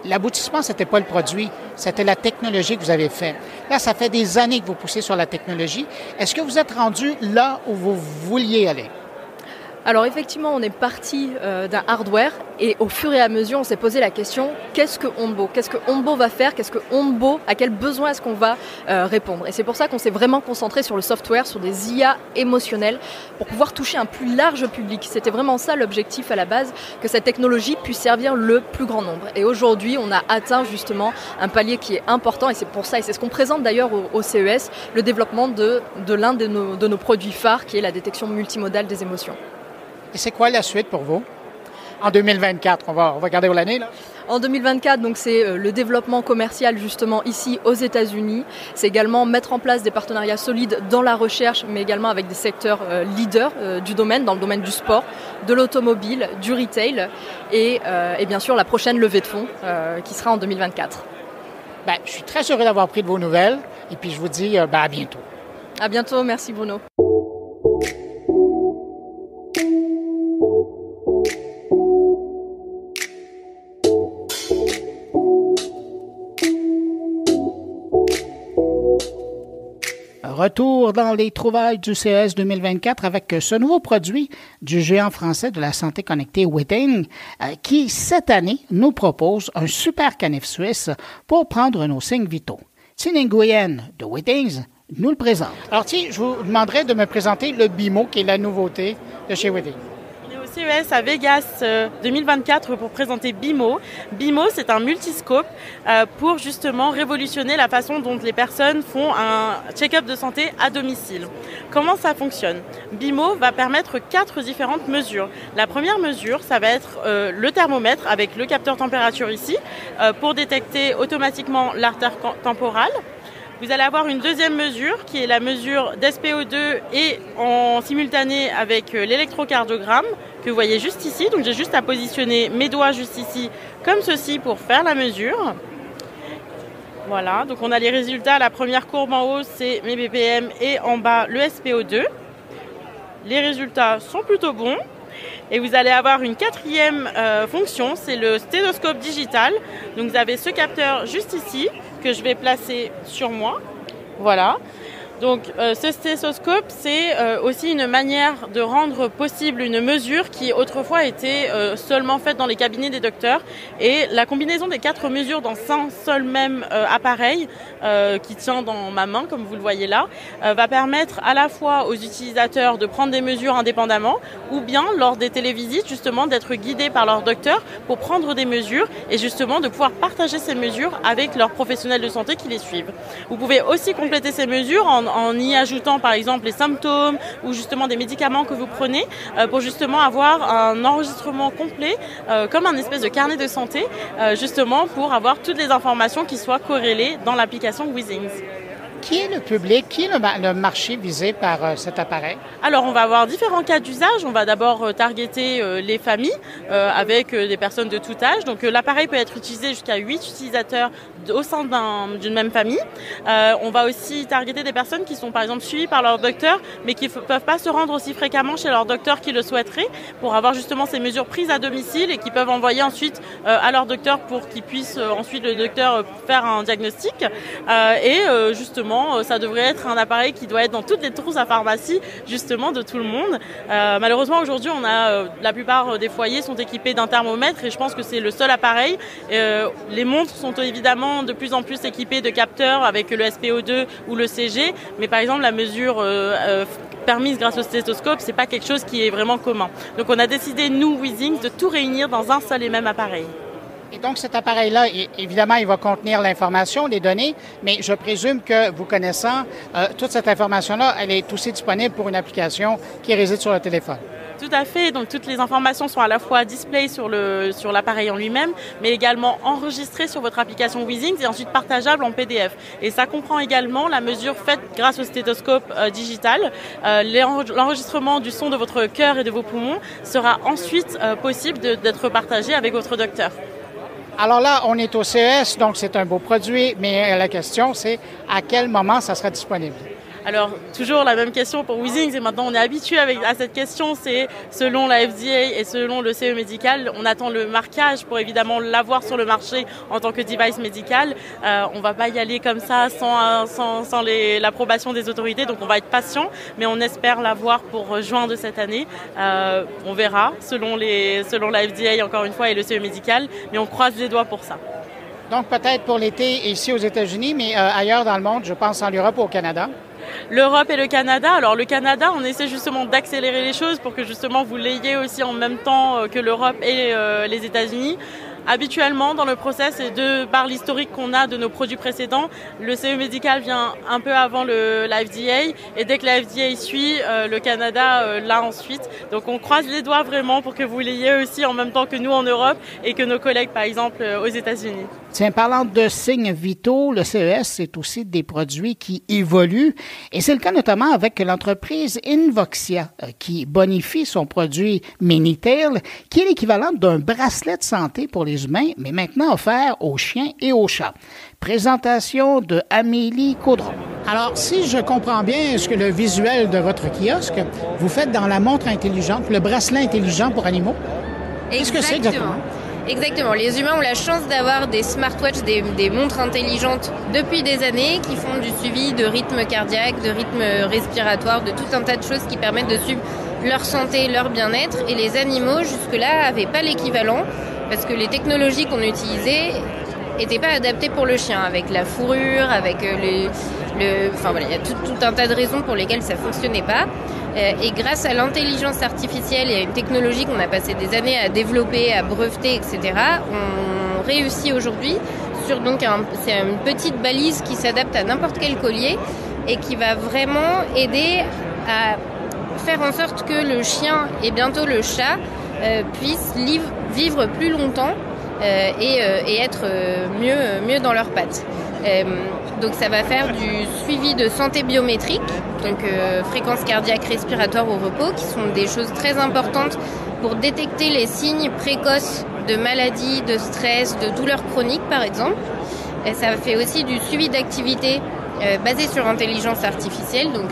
l'aboutissement, c'était pas le produit, c'était la technologie que vous avez fait. Là, ça fait des années que vous poussez sur la technologie. Est-ce que vous êtes rendu là où vous vouliez aller? Alors effectivement, on est parti d'un hardware et au fur et à mesure, on s'est posé la question, qu'est-ce que Onbo? Qu'est-ce que Onbo va faire? Qu'est-ce que Onbo, à quel besoin est-ce qu'on va répondre? Et c'est pour ça qu'on s'est vraiment concentré sur le software, sur des IA émotionnels pour pouvoir toucher un plus large public. C'était vraiment ça l'objectif à la base, que cette technologie puisse servir le plus grand nombre. Et aujourd'hui, on a atteint justement un palier qui est important et c'est pour ça, et c'est ce qu'on présente d'ailleurs au CES, le développement de l'un de nos produits phares qui est la détection multimodale des émotions. Et c'est quoi la suite pour vous? en 2024? On va garder au l'année, là. En 2024, donc c'est le développement commercial justement ici aux États-Unis. C'est également mettre en place des partenariats solides dans la recherche, mais également avec des secteurs leaders du domaine, dans le domaine du sport, de l'automobile, du retail et bien sûr la prochaine levée de fonds qui sera en 2024. Ben, je suis très heureux d'avoir pris de vos nouvelles et puis je vous dis à bientôt. À bientôt, merci Bruno. Retour dans les trouvailles du CES 2024 avec ce nouveau produit du géant français de la santé connectée Withings qui, cette année, nous propose un super canif suisse pour prendre nos signes vitaux. Thierry Nguyen de Withings nous le présente. Alors, je vous demanderai de me présenter le BIMO qui est la nouveauté de chez Withings. CES à Vegas 2024 pour présenter BIMO. BIMO, c'est un multiscope pour justement révolutionner la façon dont les personnes font un check-up de santé à domicile. Comment ça fonctionne? BIMO va permettre 4 différentes mesures. La première mesure, ça va être le thermomètre avec le capteur température ici pour détecter automatiquement l'artère temporale. Vous allez avoir une deuxième mesure qui est la mesure d'SPO2 et en simultané avec l'électrocardiogramme que vous voyez juste ici. Donc j'ai juste à positionner mes doigts juste ici comme ceci pour faire la mesure. Voilà, donc on a les résultats. La première courbe en haut, c'est mes BPM et en bas le SPO2. Les résultats sont plutôt bons. Et vous allez avoir une quatrième fonction, c'est le stéthoscope digital. Donc vous avez ce capteur juste ici que je vais placer sur moi. Voilà. Donc ce stéthoscope, c'est aussi une manière de rendre possible une mesure qui autrefois était seulement faite dans les cabinets des docteurs. Et la combinaison des 4 mesures dans un seul même appareil qui tient dans ma main, comme vous le voyez là, va permettre à la fois aux utilisateurs de prendre des mesures indépendamment ou bien lors des télévisites justement d'être guidés par leur docteur pour prendre des mesures et justement de pouvoir partager ces mesures avec leurs professionnels de santé qui les suivent. Vous pouvez aussi compléter ces mesures en y ajoutant par exemple les symptômes ou justement des médicaments que vous prenez pour justement avoir un enregistrement complet comme un espèce de carnet de santé justement pour avoir toutes les informations qui soient corrélées dans l'application Withings. Qui est le public, qui est le marché visé par cet appareil? Alors, on va avoir différents cas d'usage. On va d'abord targeter les familles avec des personnes de tout âge. Donc, l'appareil peut être utilisé jusqu'à 8 utilisateurs au sein d'une même famille. On va aussi targeter des personnes qui sont, par exemple, suivies par leur docteur, mais qui ne peuvent pas se rendre aussi fréquemment chez leur docteur qui le souhaiterait pour avoir justement ces mesures prises à domicile et qui peuvent envoyer ensuite à leur docteur pour qu'il puisse ensuite le docteur faire un diagnostic. Justement, ça devrait être un appareil qui doit être dans toutes les trousses à pharmacie, justement, de tout le monde. Malheureusement, aujourd'hui, la plupart des foyers sont équipés d'un thermomètre et je pense que c'est le seul appareil. Les montres sont évidemment de plus en plus équipées de capteurs avec le SPO2 ou le CG, mais par exemple, la mesure permise grâce au stéthoscope, c'est pas quelque chose qui est vraiment commun. Donc, on a décidé, nous, Withings, de tout réunir dans un seul et même appareil. Et donc, cet appareil-là, évidemment, il va contenir l'information, les données, mais je présume que, vous connaissant, toute cette information-là, elle est aussi disponible pour une application qui réside sur le téléphone. Tout à fait. Donc, toutes les informations sont à la fois display sur l'appareil en lui-même, mais également enregistrées sur votre application Withings et ensuite partageables en PDF. Et ça comprend également la mesure faite grâce au stéthoscope digital. L'enregistrement du son de votre cœur et de vos poumons sera ensuite possible d'être partagé avec votre docteur. Alors là, on est au CES, donc c'est un beau produit, mais la question, c'est à quel moment ça sera disponible? Alors, toujours la même question pour Withings, et maintenant on est habitué à cette question, c'est selon la FDA et selon le CE médical, on attend le marquage pour évidemment l'avoir sur le marché en tant que device médical. On va pas y aller comme ça sans l'approbation des autorités, donc on va être patient, mais on espère l'avoir pour juin de cette année. On verra selon la FDA encore une fois et le CE médical, mais on croise les doigts pour ça. Donc peut-être pour l'été ici aux États-Unis, mais ailleurs dans le monde, je pense en Europe ou au Canada. L'Europe et le Canada. Alors le Canada, on essaie justement d'accélérer les choses pour que justement vous l'ayez aussi en même temps que l'Europe et les États-Unis. habituellement dans le process et par l'historique qu'on a de nos produits précédents, le CE médical vient un peu avant la FDA et dès que la FDA suit, le Canada l'a ensuite. Donc on croise les doigts vraiment pour que vous l'ayez aussi en même temps que nous en Europe et que nos collègues par exemple aux États-Unis. Tiens, parlant de signes vitaux, le CES, c'est aussi des produits qui évoluent et c'est le cas notamment avec l'entreprise Invoxia qui bonifie son produit Minitail qui est l'équivalent d'un bracelet de santé pour les humains, mais maintenant offert aux chiens et aux chats. Présentation de Amélie Caudron. Alors, si je comprends bien ce que le visuel de votre kiosque, vous faites dans la montre intelligente, le bracelet intelligent pour animaux. Qu'est-ce que c'est exactement? Exactement. Les humains ont la chance d'avoir des smartwatches, des montres intelligentes depuis des années qui font du suivi de rythme cardiaque, de rythme respiratoire, de tout un tas de choses qui permettent de suivre leur santé, leur bien-être. Et les animaux, jusque-là, n'avaient pas l'équivalent parce que les technologies qu'on utilisait n'étaient pas adaptées pour le chien, avec la fourrure, avec enfin voilà, il y a tout un tas de raisons pour lesquelles ça ne fonctionnait pas. Et grâce à l'intelligence artificielle et à une technologie qu'on a passé des années à développer, à breveter, etc., on réussit aujourd'hui sur c'est une petite balise qui s'adapte à n'importe quel collier et qui va vraiment aider à faire en sorte que le chien et bientôt le chat puissent vivre plus longtemps et être mieux dans leurs pattes. Donc ça va faire du suivi de santé biométrique, donc fréquence cardiaque, respiratoire au repos, qui sont des choses très importantes pour détecter les signes précoces de maladies, de stress, de douleurs chroniques par exemple. Et ça fait aussi du suivi d'activité basé sur intelligence artificielle, donc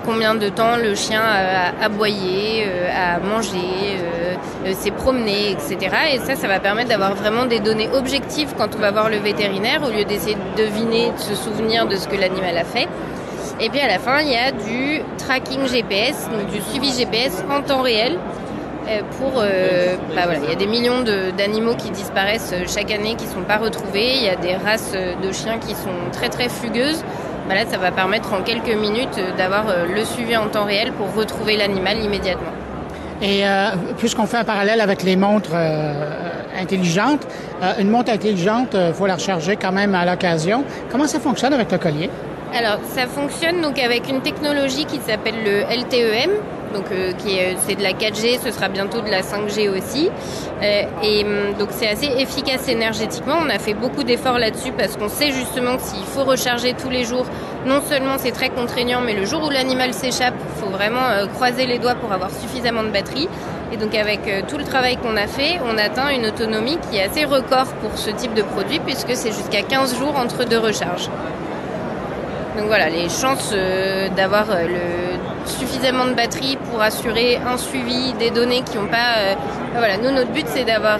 combien de temps le chien a aboyé, a mangé, s'est promené, etc. Et ça va permettre d'avoir vraiment des données objectives quand on va voir le vétérinaire, au lieu d'essayer de deviner, de se souvenir de ce que l'animal a fait. Et puis à la fin, il y a du tracking GPS, donc du suivi GPS en temps réel. Il y a des millions d'animaux qui disparaissent chaque année, qui ne sont pas retrouvés. Il y a des races de chiens qui sont très très fugueuses. Là, ça va permettre en quelques minutes d'avoir le suivi en temps réel pour retrouver l'animal immédiatement. Et puisqu'on fait un parallèle avec les montres intelligentes, une montre intelligente, il faut la recharger quand même à l'occasion. Comment ça fonctionne avec le collier? Alors, ça fonctionne donc avec une technologie qui s'appelle le LTEM. Donc c'est de la 4G, ce sera bientôt de la 5G aussi. Donc c'est assez efficace énergétiquement. On a fait beaucoup d'efforts là-dessus parce qu'on sait justement que s'il faut recharger tous les jours, non seulement c'est très contraignant, mais le jour où l'animal s'échappe, il faut vraiment croiser les doigts pour avoir suffisamment de batterie. Et donc avec tout le travail qu'on a fait, on atteint une autonomie qui est assez record pour ce type de produit puisque c'est jusqu'à 15 jours entre deux recharges. Donc voilà, les chances d'avoir suffisamment de batterie pour assurer un suivi des données qui n'ont pas... nous, notre but, c'est d'avoir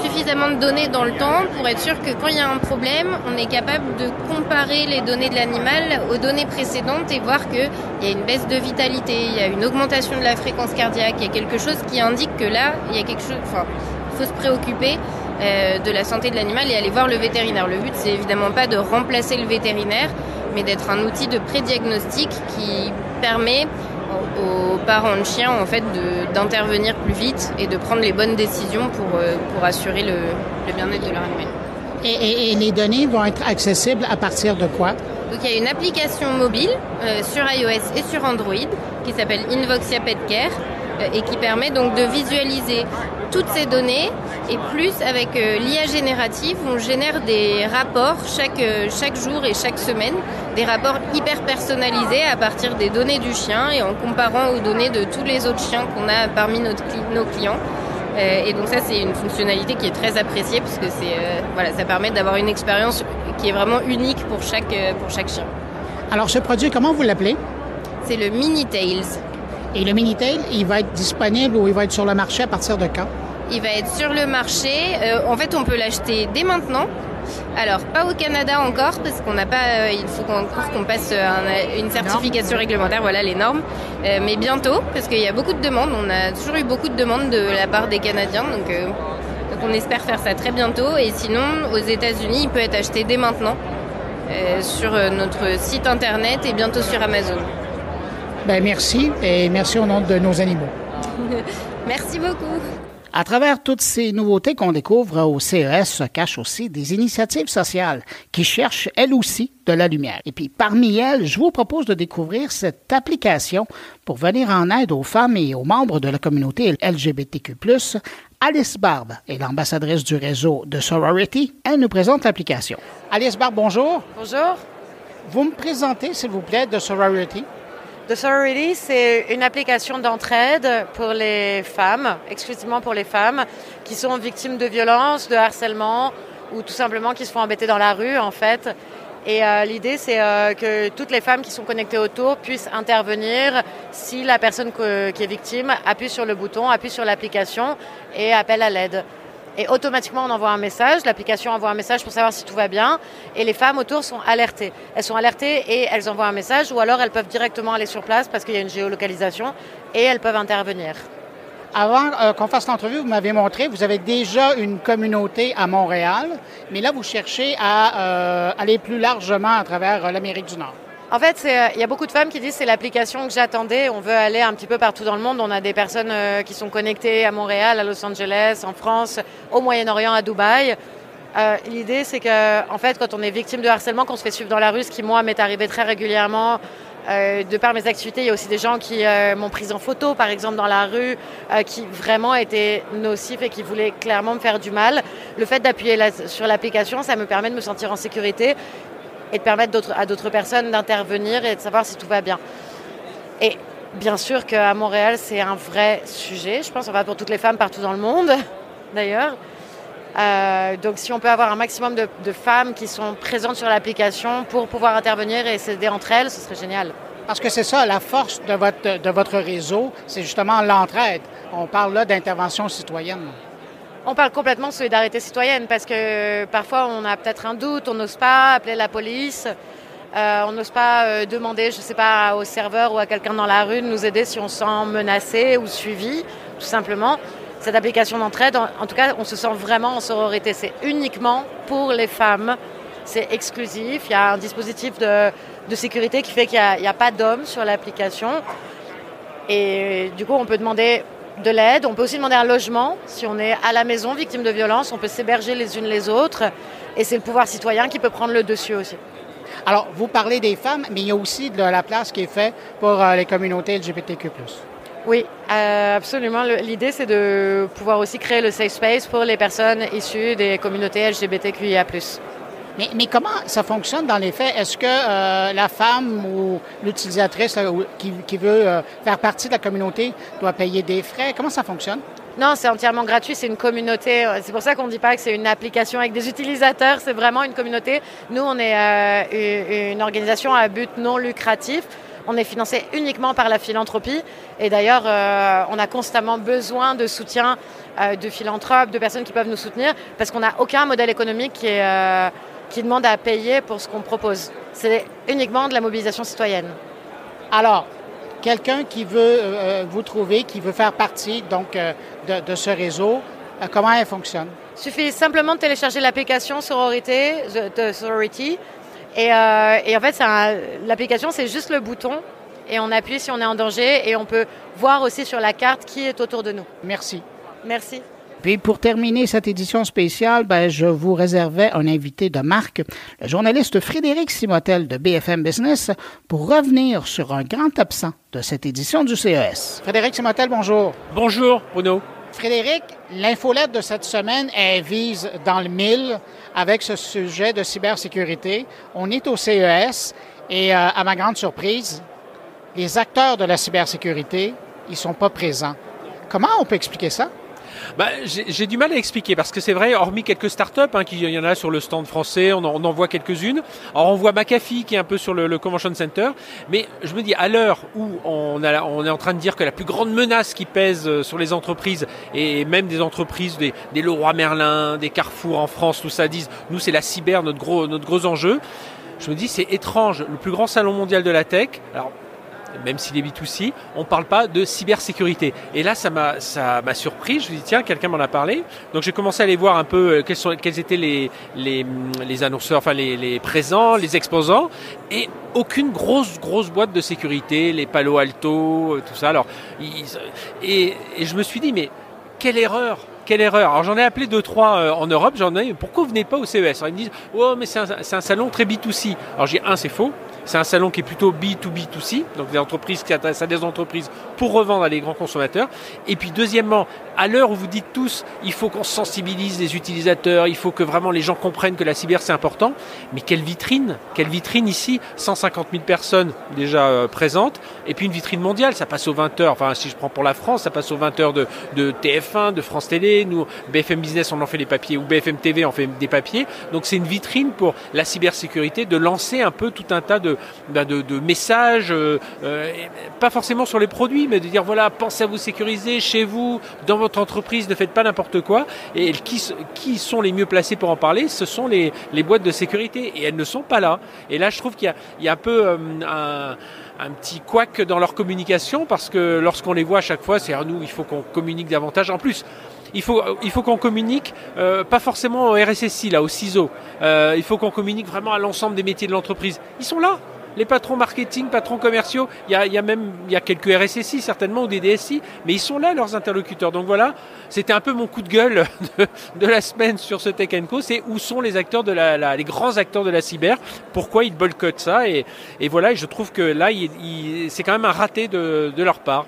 suffisamment de données dans le temps pour être sûr que quand il y a un problème, on est capable de comparer les données de l'animal aux données précédentes et voir qu'il y a une baisse de vitalité, il y a une augmentation de la fréquence cardiaque, il y a quelque chose qui indique que là, il y a quelque chose... il faut se préoccuper de la santé de l'animal et aller voir le vétérinaire. Le but, c'est évidemment pas de remplacer le vétérinaire, mais d'être un outil de prédiagnostic qui permet aux parents de chiens en fait d'intervenir plus vite et de prendre les bonnes décisions pour assurer le bien-être de leur animal. Et les données vont être accessibles à partir de quoi? Donc il y a une application mobile sur iOS et sur Android qui s'appelle Invoxia Pet Care et qui permet donc de visualiser toutes ces données et plus avec l'IA générative, on génère des rapports chaque jour et chaque semaine, des rapports hyper personnalisés à partir des données du chien et en comparant aux données de tous les autres chiens qu'on a parmi nos clients. Et donc ça, c'est une fonctionnalité qui est très appréciée parce que ça permet d'avoir une expérience qui est vraiment unique pour chaque chien. Alors ce produit, comment vous l'appelez? C'est le Minitail. Et le Minitail, il va être disponible ou il va être sur le marché à partir de quand? Il va être sur le marché. En fait, on peut l'acheter dès maintenant. Alors, pas au Canada encore, parce qu'on n'a pas... il faut encore qu'on passe une certification réglementaire, voilà les normes. Mais bientôt, parce qu'il y a beaucoup de demandes. On a toujours eu beaucoup de demandes de la part des Canadiens. Donc on espère faire ça très bientôt. Et sinon, aux États-Unis, il peut être acheté dès maintenant sur notre site internet et bientôt sur Amazon. Merci, et merci au nom de nos animaux. Merci beaucoup. À travers toutes ces nouveautés qu'on découvre au CES se cachent aussi des initiatives sociales qui cherchent, elles aussi, de la lumière. Et puis, parmi elles, je vous propose de découvrir cette application pour venir en aide aux femmes et aux membres de la communauté LGBTQ+. Alice Barbe est l'ambassadrice du réseau de Sorority. Elle nous présente l'application. Alice Barbe, bonjour. Bonjour. Vous me présentez, s'il vous plaît, de Sorority. The Sorority, c'est une application d'entraide pour les femmes, exclusivement pour les femmes, qui sont victimes de violences, de harcèlement ou tout simplement qui se font embêter dans la rue, en fait. Et l'idée, c'est que toutes les femmes qui sont connectées autour puissent intervenir si la personne qui est victime appuie sur le bouton, appuie sur l'application et appelle à l'aide. Et automatiquement, on envoie un message, l'application envoie un message pour savoir si tout va bien, et les femmes autour sont alertées. Elles sont alertées et elles envoient un message, ou alors elles peuvent directement aller sur place parce qu'il y a une géolocalisation, et elles peuvent intervenir. Avant qu'on fasse l'entrevue, vous m'avez montré, vous avez déjà une communauté à Montréal, mais là, vous cherchez à aller plus largement à travers l'Amérique du Nord. En fait, il y a beaucoup de femmes qui disent que c'est l'application que j'attendais. On veut aller un petit peu partout dans le monde. On a des personnes qui sont connectées à Montréal, à Los Angeles, en France, au Moyen-Orient, à Dubaï. L'idée, c'est que, en fait, quand on est victime de harcèlement, qu'on se fait suivre dans la rue, ce qui, moi, m'est arrivé très régulièrement, de par mes activités, il y a aussi des gens qui m'ont prise en photo, par exemple, dans la rue, qui vraiment étaient nocifs et qui voulaient clairement me faire du mal. Le fait d'appuyer sur l'application, ça me permet de me sentir en sécurité et de permettre à d'autres personnes d'intervenir et de savoir si tout va bien. Et bien sûr qu'à Montréal, c'est un vrai sujet. Je pense qu'on va pour toutes les femmes partout dans le monde, d'ailleurs. Donc si on peut avoir un maximum de femmes qui sont présentes sur l'application pour pouvoir intervenir et s'aider entre elles, ce serait génial. Parce que c'est ça, la force de votre réseau, c'est justement l'entraide. On parle là d'intervention citoyenne. On parle complètement de solidarité citoyenne parce que parfois on a peut-être un doute, on n'ose pas appeler la police, on n'ose pas demander, je ne sais pas, au serveur ou à quelqu'un dans la rue de nous aider si on se sent menacé ou suivi, tout simplement. Cette application d'entraide, en tout cas, on se sent vraiment en sororité. C'est uniquement pour les femmes, c'est exclusif. Il y a un dispositif de sécurité qui fait qu'il n'y a pas d'hommes sur l'application. Et du coup, on peut demander de l'aide. On peut aussi demander un logement. Si on est à la maison, victime de violence, on peut s'héberger les unes les autres. Et c'est le pouvoir citoyen qui peut prendre le dessus aussi. Alors, vous parlez des femmes, mais il y a aussi de la place qui est faite pour les communautés LGBTQ+. Oui, absolument. L'idée, c'est de pouvoir aussi créer le safe space pour les personnes issues des communautés LGBTQIA+. Mais comment ça fonctionne dans les faits? Est-ce que la femme ou l'utilisatrice qui veut faire partie de la communauté doit payer des frais? Comment ça fonctionne? Non, c'est entièrement gratuit, c'est une communauté. C'est pour ça qu'on ne dit pas que c'est une application avec des utilisateurs, c'est vraiment une communauté. Nous, on est une organisation à but non lucratif. On est financé uniquement par la philanthropie. Et d'ailleurs, on a constamment besoin de soutien de philanthropes, de personnes qui peuvent nous soutenir, parce qu'on n'a aucun modèle économique qui demande à payer pour ce qu'on propose. C'est uniquement de la mobilisation citoyenne. Alors, quelqu'un qui veut vous trouver, qui veut faire partie donc, de ce réseau, comment elle fonctionne? Il suffit simplement de télécharger l'application de Sorority. Et en fait, l'application, c'est juste le bouton. Et on appuie si on est en danger. Et on peut voir aussi sur la carte qui est autour de nous. Merci. Merci. Puis pour terminer cette édition spéciale, je vous réservais un invité de marque, le journaliste Frédéric Simotel de BFM Business, pour revenir sur un grand absent de cette édition du CES. Frédéric Simotel, bonjour. Bonjour, Bruno. Frédéric, l'infolette de cette semaine, elle vise dans le mille avec ce sujet de cybersécurité. On est au CES et à ma grande surprise, les acteurs de la cybersécurité, ils ne sont pas présents. Comment on peut expliquer ça? J'ai du mal à expliquer parce que c'est vrai, hormis quelques startups, il y en a sur le stand français, on en voit quelques-unes. Alors on voit McAfee qui est un peu sur le Convention Center, mais je me dis à l'heure où on est en train de dire que la plus grande menace qui pèse sur les entreprises, et même des entreprises, des Leroy Merlin, des Carrefour en France, tout ça disent, nous c'est la cyber, notre gros enjeu. Je me dis c'est étrange, le plus grand salon mondial de la tech, alors même s'il est B2C, on ne parle pas de cybersécurité. Et là, ça m'a surpris. Je me dis, tiens, quelqu'un m'en a parlé. Donc, j'ai commencé à aller voir un peu quels étaient les annonceurs, enfin les présents, les exposants. Et aucune grosse boîte de sécurité, les Palo Alto, tout ça. Alors, et je me suis dit, mais quelle erreur! Quelle erreur! Alors j'en ai appelé 2-3 en Europe, pourquoi vous venez pas au CES? Alors ils me disent, oh mais c'est un salon très B2C. Alors j'ai c'est faux. C'est un salon qui est plutôt B2B2C, donc des entreprises qui s'adressent à des entreprises pour revendre à des grands consommateurs. Et puis deuxièmement, à l'heure où vous dites tous, il faut qu'on sensibilise les utilisateurs, il faut que vraiment les gens comprennent que la cyber c'est important. Mais quelle vitrine ici, 150 000 personnes déjà présentes, et puis une vitrine mondiale, ça passe aux 20h, enfin si je prends pour la France, ça passe aux 20h de TF1, de France Télé, nous BFM Business on en fait les papiers, ou BFM TV on fait des papiers. Donc c'est une vitrine pour la cybersécurité de lancer un peu tout un tas de messages, pas forcément sur les produits, mais de dire voilà, pensez à vous sécuriser chez vous, dans votre entreprise, ne faites pas n'importe quoi. Et qui sont les mieux placés pour en parler? Ce sont les boîtes de sécurité, et elles ne sont pas là. Et là, je trouve qu'il y a un peu un petit couac dans leur communication, parce que lorsqu'on les voit à chaque fois, c'est nous, il faut qu'on communique davantage. En plus, il faut qu'on communique, pas forcément au RSSI, là, au CISO. Il faut qu'on communique vraiment à l'ensemble des métiers de l'entreprise. Ils sont là. Les patrons marketing, patrons commerciaux, il y a quelques RSSI certainement, ou des DSI, mais ils sont là, leurs interlocuteurs. Donc voilà, c'était un peu mon coup de gueule de la semaine sur ce Tech & Co. C'est où sont les acteurs les grands acteurs de la cyber, pourquoi ils boycottent ça, et voilà, et je trouve que là, c'est quand même un raté de leur part.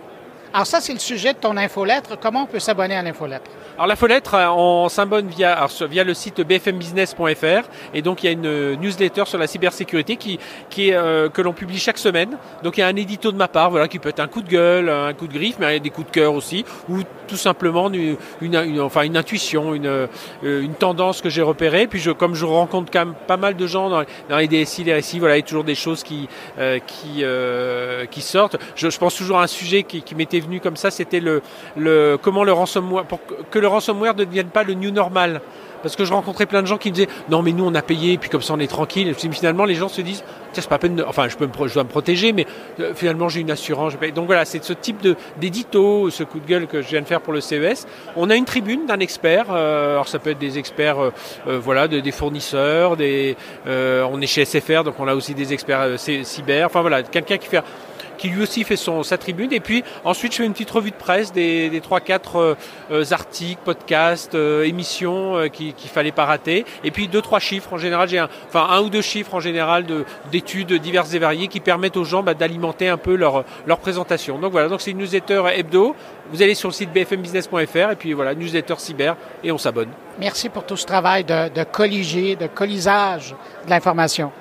Alors ça, c'est le sujet de ton infolettre. Comment on peut s'abonner à l'infolettre? Alors l'infolettre, on s'abonne via le site bfmbusiness.fr, et donc il y a une newsletter sur la cybersécurité que l'on publie chaque semaine. Donc il y a un édito de ma part, voilà, qui peut être un coup de gueule, un coup de griffe, mais il y a des coups de cœur aussi, ou tout simplement une intuition, une tendance que j'ai repérée. Puis comme je rencontre quand même pas mal de gens dans les DSI, les RSI, voilà, il y a toujours des choses qui sortent. Je pense toujours à un sujet qui m'était venu comme ça, c'était comment le ransomware, pour que le ransomware ne devienne pas le new normal. Parce que je rencontrais plein de gens qui me disaient non mais nous on a payé, puis comme ça on est tranquille. Et finalement les gens se disent tiens, c'est pas peine je dois me protéger, mais finalement j'ai une assurance, je paye. Donc voilà, c'est ce type d'édito, ce coup de gueule que je viens de faire pour le CES. On a une tribune d'un expert, alors ça peut être des experts des fournisseurs, on est chez SFR, donc on a aussi des experts cyber, enfin voilà, quelqu'un qui lui aussi fait sa tribune. Et puis ensuite je fais une petite revue de presse des 3-4 articles, podcasts, émissions qu'il fallait pas rater. Et puis 2-3 chiffres en général, j'ai un ou deux chiffres en général d'études diverses et variées qui permettent aux gens d'alimenter un peu leur présentation. Donc voilà, donc c'est une newsletter hebdo. Vous allez sur le site bfmbusiness.fr, et puis voilà, newsletter cyber, et on s'abonne. Merci pour tout ce travail de colisage de l'information.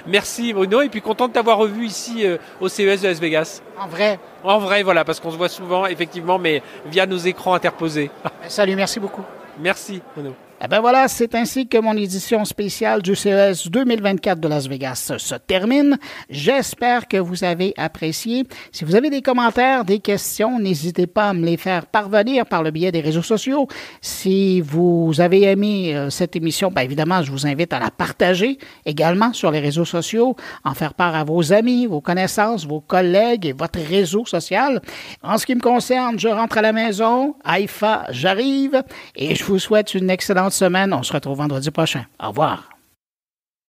Merci Bruno, et puis content de t'avoir revu ici au CES de Las Vegas. En vrai? En vrai, voilà, parce qu'on se voit souvent, effectivement, mais via nos écrans interposés. Salut, merci beaucoup. Merci Bruno. Eh bien voilà, c'est ainsi que mon édition spéciale du CES 2024 de Las Vegas se termine. J'espère que vous avez apprécié. Si vous avez des commentaires, des questions, n'hésitez pas à me les faire parvenir par le biais des réseaux sociaux. Si vous avez aimé cette émission, bien évidemment, je vous invite à la partager également sur les réseaux sociaux, en faire part à vos amis, vos connaissances, vos collègues et votre réseau social. En ce qui me concerne, je rentre à la maison. Haïfa, j'arrive, et je vous souhaite une excellente semaine. On se retrouve vendredi prochain. Au revoir.